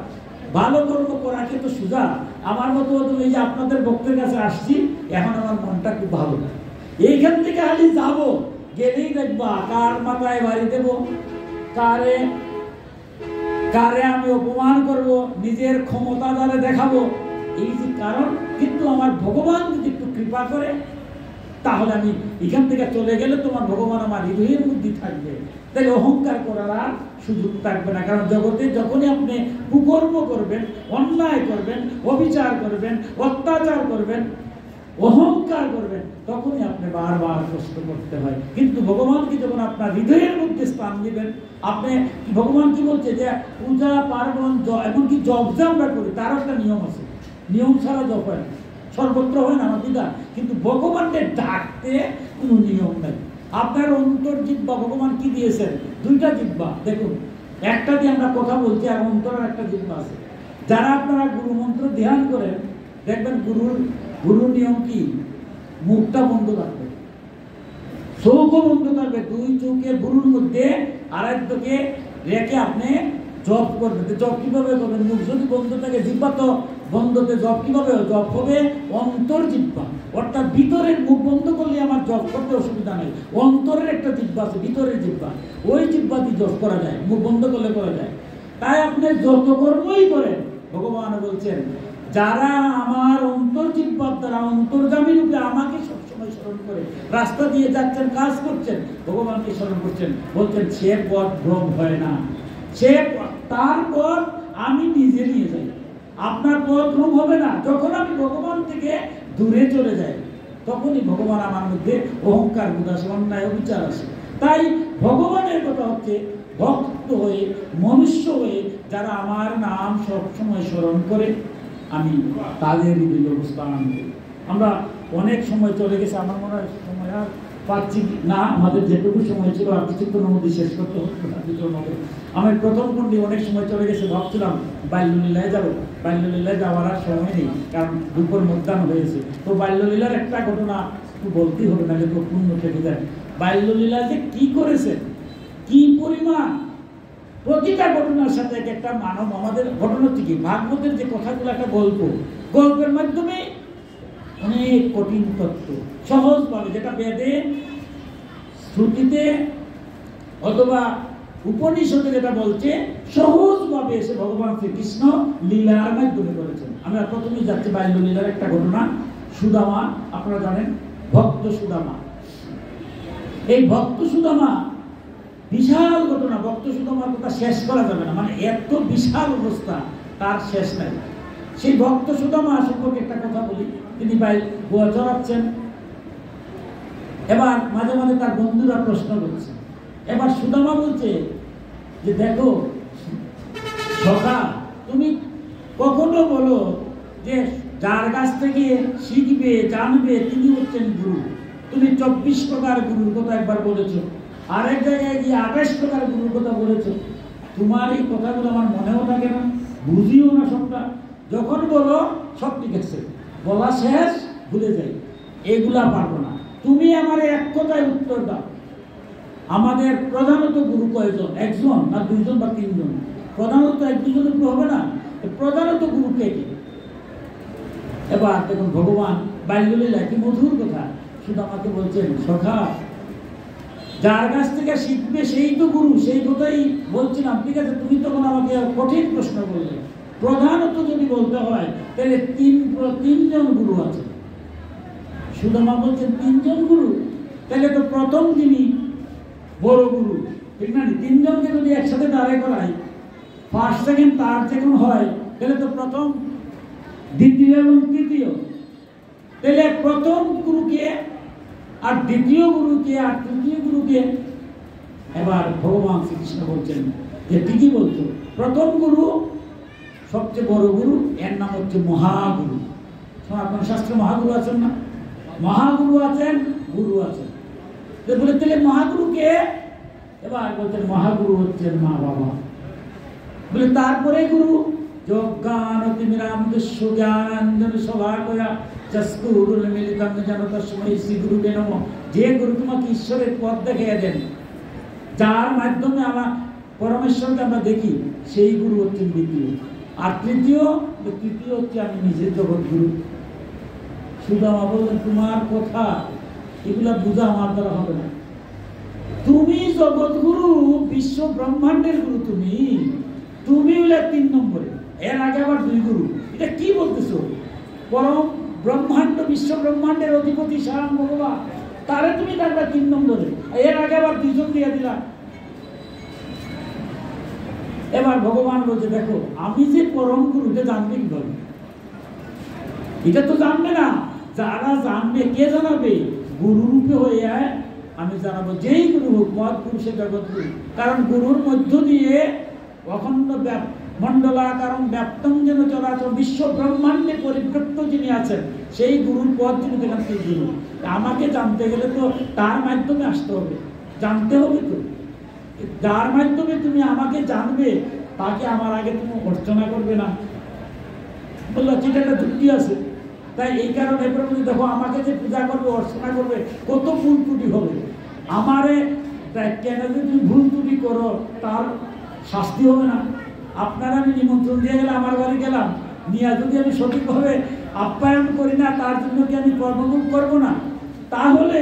ভালো কর্ম করা কিন্তু সোজা। আমার মতো এই যে আপনাদের ভক্তের কাছে আসছি, এখন আমার মনটা খুব ভালো, এইখান থেকে খালি যাবো, গেলেই দেখবা কার মাথায় বাড়ি দেব, কারে আমি অপমান করব, নিজের ক্ষমতা দ্বারা দেখাবো, এই যে কারণ। কিন্তু আমার ভগবান যদি একটু কৃপা করে, তাহলে আমি এখান থেকে চলে গেলে তোমার ভগবান আমার হৃদয়ের মধ্যে থাকবে, তাহলে অহংকার করার আর সুযোগ থাকবে না। কারণ জগতে যখনই আপনি কুকর্ম করবেন, অন্যায় করবেন, অবিচার করবেন, অত্যাচার করবেন, অহংকার করবেন, তখনই আপনি বারবার কষ্ট করতে হয়। কিন্তু ভগবানকে যখন আপনার হৃদয়ের মধ্যে স্থান দিবেন, আপনি ভগবান কি বলছে যে পূজা পার্বণ এমনকি জপ যে আমরা করি, তার একটা নিয়ম আছে, নিয়ম ছাড়া জপ হয় না, সর্বত্র হয় না আমার পিতা, কিন্তু ভগবানকে ডাকতে কোনো নিয়ম নেই। আপনার অন্তর জিহ্বা ভগবান কি দিয়েছেন? 2টা জিহ্বা। দেখুন, একটা দিয়ে আমরা কথা বলছি, আর অন্তরের একটা জিহ্বা আছে। যারা আপনারা গুরু মন্ত্র ধ্যান করেন, দেখবেন গুরুর নিয়ম কি? মুখটা বন্ধ থাকবে, চোখও বন্ধ থাকবে, 2 চোখে গুরুর মধ্যে আরেকটাকে রেখে আপনি জপ করবেন। জপ কিভাবে করবেন? মুখ যদি বন্ধ থাকে, জিহ্বা তো বন্ধতে, জপ কিভাবে? জপ হবে অন্তর জিহ্বা, অর্থাৎ ভিতরের। মুখ বন্ধ করলে আমার জপ করতে অসুবিধা নেই, অন্তরের একটা জিহ্বা আছে, ভিতরের জিহ্বা, ওই জিহ্বা দিয়ে জপ করা যায়, মুখ বন্ধ করলে করা যায়। তাই আপনি যত কর্মই করেন, ভগবান বলছেন যারা আমার অন্তর জিহ্বার দ্বারা অন্তর্গামী রূপে আমাকে সবসময় স্মরণ করে, রাস্তা দিয়ে যাচ্ছেন, কাজ করছেন, ভগবানকে স্মরণ করছেন, বলছেন সে পথ ভ্রম হয় না, সে তার পথ আমি নিজে নিয়ে যাই। আপনার পথ ভ্রম হবে না। যখন আমি ভগবান থেকে দূরে চলে যাই, তখনই ভগবান আমার মধ্যে অহংকার বোধ আসে, অন্যায় অবিচার আসে। তাই ভগবানের কথা হচ্ছে, ভক্ত হয়ে, মনুষ্য হয়ে যারা আমার নাম সবসময় স্মরণ করে, আমি তাদের হৃদয় অবস্থান করি। আমরা অনেক সময় চলে গেছে, আমার মনে হয় সময় আর পাচ্ছি না, আমাদের যেটুকু সময় ছিল আর কিছুক্ষণের মধ্যে শেষ করতে হতো না। আমার প্রথম খণ্ডে অনেক সময় চলে গেছে, ভাবছিলাম বাল্যলীলায় যাবো, বাল্যলীলায় যাওয়ার আর সময় নেই, কারণ দুপুর মধ্যাহ্ন হয়েছে। তো বাল্যলীলার একটা ঘটনা একটু বলতেই হবে, না তো পূর্ণ থেকে যায়। বাল্যলীলা যে কি করেছেন, কি পরিমাণ, প্রতিটা ঘটনার সাথে একটা মানব আমাদের ঘটনা থেকে ভাগবতের যে কথাগুলো একটা গল্পের মাধ্যমে অনেক কঠিন তত্ত্ব সহজভাবে, যেটা বেদে শ্রুতিতে অথবা উপনিষদে যেটা বলছে সহজভাবে এসে ভগবান শ্রীকৃষ্ণ লীলার মাধ্যমে করেছেন। আমরা প্রথমেই যাচ্ছি বাল্য লীলার একটা ঘটনা। সুদামা, আপনারা জানেন ভক্ত সুদামা। এই ভক্ত সুদামা বিশাল ঘটনা। ভক্ত সুদামার কথা শেষ করা যাবে না, মানে এত বিশাল অবস্থা, তার শেষ নাই। সেই ভক্ত সুদামা সম্পর্কে একটা কথা বলি। তিনি গোয়া চড়াচ্ছেন, এবার মাঝে মাঝে তার বন্ধুরা প্রশ্ন করছে। এবার সুদামা বলছে যে দেখো সখা, তুমি কখনো বলো যে যার কাছ থেকে শিখবে জানবে তিনি হচ্ছেন গুরু। তুমি 24 প্রকার গুরুর কথা একবার বলেছো, আরেক জায়গায় গিয়ে 28 প্রকার গুরুর কথা বলেছো। তোমার এই কথাগুলো আমার মনেও থাকে না, বুঝিও না সবটা। যখন বলো সব ঠিক আছে, বলা শেষ ভুলে যাই, এগুলা পারবো না। তুমি আমার এক কথায় উত্তর দাও, আমাদের প্রধানত গুরু কয়জন? একজন না দুইজন বা তিনজন? প্রধানত এক দুজনের গুরু হবে না, প্রধানত গুরু কে কে? এবার দেখুন ভগবান বাল্যলীলা কি মধুর কথা। শুধু আমাকে বলছেন সখা, যার কাছ থেকে শিখবে সেই তো গুরু, সেই কথাই বলছিলাম। ঠিক আছে, তুমি তখন আমাকে কঠিন প্রশ্ন করলে। প্রধানত যদি বলতে হয় তাহলে তিনজন গুরু আছে। সুদামা বলছেন তিনজন গুরু, তাহলে তো প্রথম যিনি বড় গুরু, ঠিক না? তিনজনকে যদি একসাথে দাঁড়ায় করাই, ফার্স্ট সেকেন্ড থার্ড যখন হয়, তাহলে তো প্রথম দ্বিতীয় এবং তৃতীয়। তাহলে প্রথম গুরুকে আর দ্বিতীয় গুরুকে আর তৃতীয় গুরুকে। এবার ভগবান শ্রীকৃষ্ণ বলছেন যে ঠিকই বলছো, প্রথম গুরু সবচেয়ে বড় গুরু, এর নাম হচ্ছে মহাগুরু। সনাতন শাস্ত্রে মহাগুরু আছেন না? মহাগুরু আছেন, গুরু আছেন। বলে তাহলে মহাগুরুকে? এবার বলছেন মহাগুরু হচ্ছেন মা বাবা। বলে তারপরে গুরু যজ্ঞান তিমিরাম দস্য জ্ঞানাঞ্জন সভাকয়া চস্কুরুল মিলিতং যেন তস্মৈ শ্রী গুরুবে নমঃ। যে গুরু তোমাকে ঈশ্বরের পথ দেখিয়ে দেন, যার মাধ্যমে আমরা পরমেশ্বরকে আমরা দেখি, সেই গুরু হচ্ছেন দ্বিতীয়। আর তৃতীয় হচ্ছে আমি নিজে জগৎ গুরু। সুদামা বললেন তোমার কথা এগুলা বুঝা আমার দ্বারা হবে না। তুমি জগৎ গুরু, বিশ্ব ব্রহ্মাণ্ডের গুরু, তুমি হলে 3 নম্বরে, এর আগে আবার 2 গুরু। এটা কি বলতেছো? পরম ব্রহ্মাণ্ড, বিশ্ব ব্রহ্মাণ্ডের অধিপতি স্বয়ং ভগবান, তারে তুমি ডাকবা 3 নম্বরে, এর আগে আবার 2 জন দিয়ে দিলা। এবার ভগবান বলছে দেখো, আমি যে পরম গুরু এটা জানবে কিভাবে? এটা তো জানবে না। যারা জানবে, কে জানাবে? গুরু রূপে হয়ে আমি জানাবো। যেই গুরু হোক, মহৎ গুরু সে জগৎ গুরু। কারণ গুরুর মধ্য দিয়ে অখণ্ড মণ্ডলাকারং ব্যাপ্তং যেন চরাচর, বিশ্ব ব্রহ্মাণ্ডে পরিব্যাপ্ত যিনি আছেন, সেই গুরুর পথ যিনি দেখান সেই গুরু। আমাকে জানতে গেলে তো তার মাধ্যমে আসতে হবে, জানতে হবে। তো যার মাধ্যমে তুমি আমাকে জানবে, তাকে আমার আগে তুমি অর্চনা করবে না। বললো ঠিক একটা যুক্তি আছে। তাই এই কারণে দেখো, আমাকে যে পূজা করবে, অর্চনা করবে, কত ভুল ত্রুটি হবে। আমারে কেন যদি তুমি ভুল ত্রুটি করো, তার শাস্তি হবে না? আপনারা আমি নিমন্ত্রণ দিয়ে গেলে, আমার বাড়ি গেলাম, নিয়ে যদি আমি সঠিকভাবে আপ্যায়ন করি না, তার জন্য কি আমি কর্মভোগ করবো না? তাহলে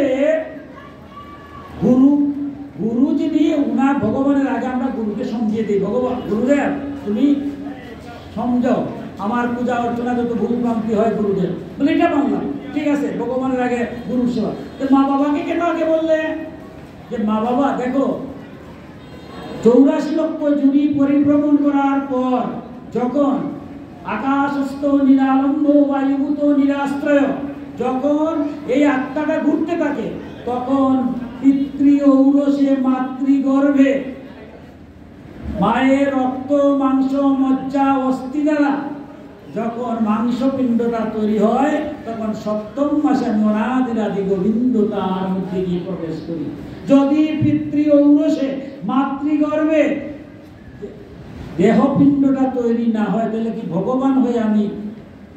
গুরু যিনি, উনার ভগবানের আগে আমরা গুরুকে সমঝিয়ে দিই, ভগবান গুরুদেব তুমি সমঝাও, আমার পূজা অর্চনা যত ভুল ভ্রান্তি হয় গুরুদেব। বলে এটা মানলাম, ঠিক আছে, ভগবানের আগে গুরু সেবা। তো মা বাবাকে কেন আগে বললে? যে মা বাবা দেখো, 84 লক্ষ জুড়ি পরিভ্রমণ করার পর যখন আকাশস্থ নিরালম্ব বায়ুভূত নিরাশ্রয়, যখন এই আত্মাটা ঘুরতে থাকে, তখন পিতৃ ঔরসে মাতৃগর্ভে মায়ের রক্ত মাংস মজ্জা অস্থি দ্বারা যখন মাংসপিণ্ডটা তৈরি হয়, তখন 7ম মাসে মনাদিরাদি গোবিন্দ তার মধ্যে গিয়ে প্রবেশ করি। যদি পিতৃ ঔরসে মাতৃগর্ভে দেহপিণ্ডটা তৈরি না হয়, তাহলে কি ভগবান হয়ে আমি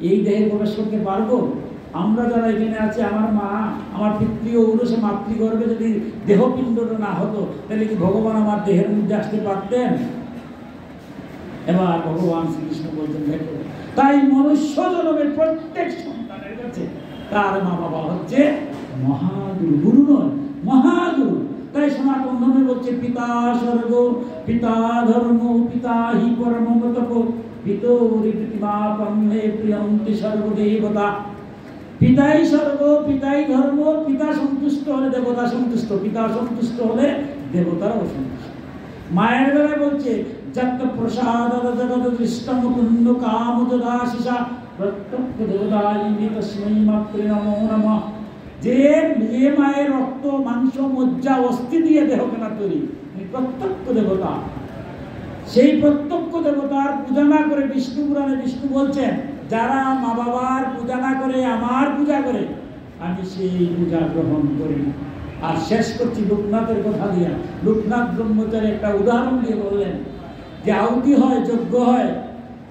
এই দেহে প্রবেশ করতে পারবো? আমরা যারা এখানে আছি, আমার মা, আমার পিতৃ ঔরসে মাতৃগর্ভে যদি দেহপিণ্ডটা না হতো, তাহলে কি ভগবান আমার দেহের মধ্যে আসতে পারতেন? এবার ভগবান শ্রীকৃষ্ণ বলছেন, দেখো, তাই মনুষ্য জন্মের প্রত্যেক সন্তানের কাছে তার মা বাবা হচ্ছে মহাগুরু, গুরু নয়, মহাগুরু। তাই সনাতন ধর্মে বলছে, পিতা স্বর্গ, পিতা ধর্ম, পিতা হি পরম তপ, পিতরি প্রতিমাপম হে প্রিয়ন্তি সর্বদেবতা। পিতাই স্বর্গ, পিতাই ধর্ম, পিতা সন্তুষ্ট হলে দেবতা সন্তুষ্ট, পিতা সন্তুষ্ট হলে দেবতারাও সন্তুষ্ট। মায়ের বেলায় বলছে, যত প্রসাদ জগৎ দৃষ্টম পুণ্য কাম দাশিসা প্রত্যক্ষ দেবতায়িনী তস্मै মাত্রে নমো নমঃ। যে মায়ের রক্ত মাংস মজ্জা অস্থি দিয়ে দেহখানা তৈরি, প্রত্যক্ষ দেবতা। সেই প্রত্যক্ষ দেবতার পূজা না করে, বিষ্ণু পুরাণে বিষ্ণু বলছেন, যারা মা বাবার পূজা না করে আমার পূজা করে, আমি সেই পূজা গ্রহণ করি। আর শেষ করছি লোকনাথের কথা দিয়া। লোকনাথ ব্রহ্মচারী একটা উদাহরণ দিয়ে বললেন যে আহুতি হয়, যজ্ঞ হয়,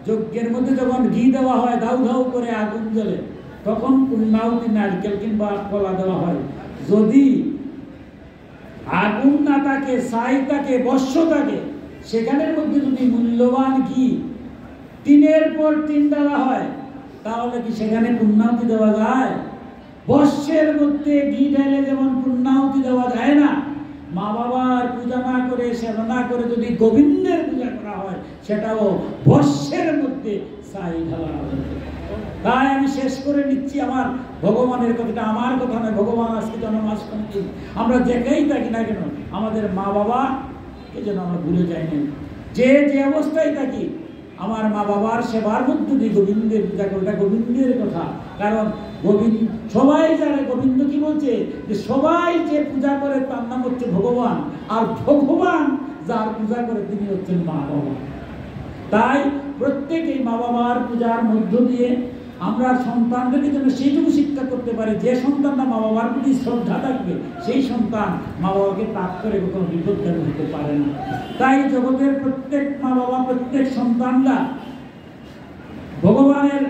যজ্ঞের মধ্যে যখন ঘি দেওয়া হয়, ধাউ ধাউ করে আগুন জ্বলে, তখন পূর্ণাহুতি নারকেল কিংবা কলা দেওয়া হয়। যদি আগুন না থাকে, ছাই থাকে, বর্ষ থাকে, সেখানের মধ্যে যদি মূল্যবান ঘি তিনের পর তিন দেওয়া হয়, তাহলে কি সেখানে পূর্ণাহুতি দেওয়া যায়? বর্ষের মধ্যে ঘি ঢেলে যেমন পূর্ণাহুতি দেওয়া যায় না, মা বাবার পূজা না করে, সেবা না করে যদি গোবিন্দের পূজা করা হয়, সেটাও বর্ষের মধ্যে ছাই ঢালা হবে। তাই আমি শেষ করে নিচ্ছি আমার ভগবানের কথাটা, আমার কথা নয়। ভগবান আজকে জন্মাষ্টমী, আমরা যেখানেই থাকি না কেন, আমাদের মা বাবাকে যেন আমরা ভুলে যাই না। যে যে অবস্থায় থাকি, আমার মা বাবার সেবার মধ্যে দিয়ে গোবিন্দের পূজা করে, এটা গোবিন্দের কথা। কারণ গোবিন্দ, সবাই জানে গোবিন্দ কি বলছে, যে সবাই যে পূজা করে তার নাম হচ্ছে ভগবান, আর ভগবান যার পূজা করে তিনি হচ্ছেন মা বাবা। তাই প্রত্যেকেই মা বাবার পূজার মধ্য দিয়ে আমরা সন্তানদেরকে যেন সেইটুকু শিক্ষা করতে পারি, যে সন্তানটা মা বাবার প্রতি শ্রদ্ধা থাকবে, সেই সন্তান মা বাবাকে তাক করে কখনো বিপদগামী হতে পারে না। তাই জগতের প্রত্যেক মা বাবা, প্রত্যেক সন্তানরা ভগবানের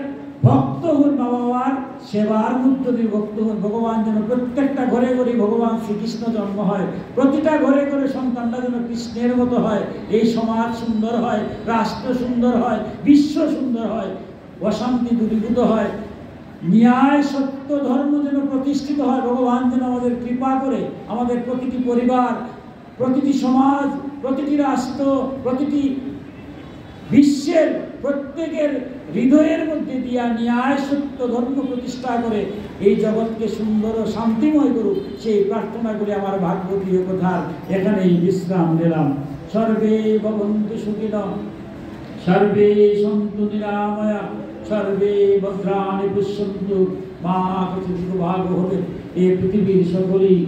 ভক্ত হন, মা বাবার সেবার মধ্য দিয়ে ভক্ত হন। ভগবান যেন প্রত্যেকটা ঘরে ঘরে ভগবান শ্রীকৃষ্ণ জন্ম হয়, প্রতিটা ঘরে ঘরে সন্তানরা যেন কৃষ্ণের মতো হয়। এই সমাজ সুন্দর হয়, রাষ্ট্র সুন্দর হয়, বিশ্ব সুন্দর হয়, অশান্তি দূরীভূত হয়, ন্যায় সত্য ধর্ম যেন প্রতিষ্ঠিত হয়। ভগবান যেন আমাদের কৃপা করে আমাদের প্রতিটি পরিবার, প্রতিটি সমাজ, প্রতিটি রাষ্ট্র, প্রতিটি বিশ্বের প্রত্যেকের হৃদয়ের মধ্যে দিয়া ন্যায় সত্য ধর্ম প্রতিষ্ঠা করে এই জগৎকে সুন্দর ও শান্তিময় করুক, সেই প্রার্থনা করে আমার ভাগবতীয় কথার এখানেই বিশ্রাম নিলাম। সর্বে ভবন্তু সুখিনঃ, সর্বে সন্তু নিরাময়া, সর্বে ভদ্রাণি পশ্যন্তু মা কচিৎ দুর্ভাগ হবে। এই পৃথিবীর সকলেই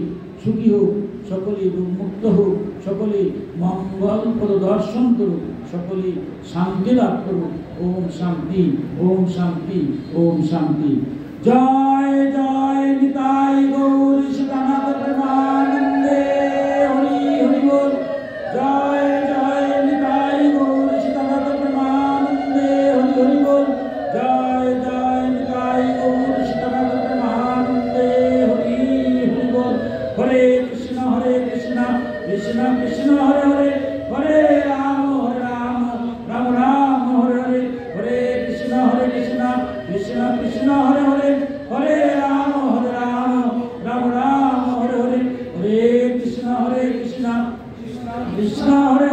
সুখী হোক, সকলেই মুক্ত হোক, সকলেই মঙ্গল প্রদর্শন করুক, সকলেই শান্তি লাভ করুক। ওম শান্তি, ওম শান্তি, ওম শান্তি। জয় জয় নিতাই গৌর সীতানাথ প্রেমানন্দে, হরি হরি বল। জয় জয় নিতাই গৌর সীতানাথ প্রেমানন্দে, হরি হরি বল। জয় জয় নিতাই গৌর সীতানাথ প্রেমানন্দে, হরি হরি বল। হরে কৃষ্ণ কৃষ্ণ কৃষ্ণ হরে হরে, হরে রাম রাম রাম হরে হরে, হরে কৃষ্ণ কৃষ্ণ কৃষ্ণ হরে হরে, হরে রাম রাম রাম হরে হরে, হরে কৃষ্ণ কৃষ্ণ কৃষ্ণ হরে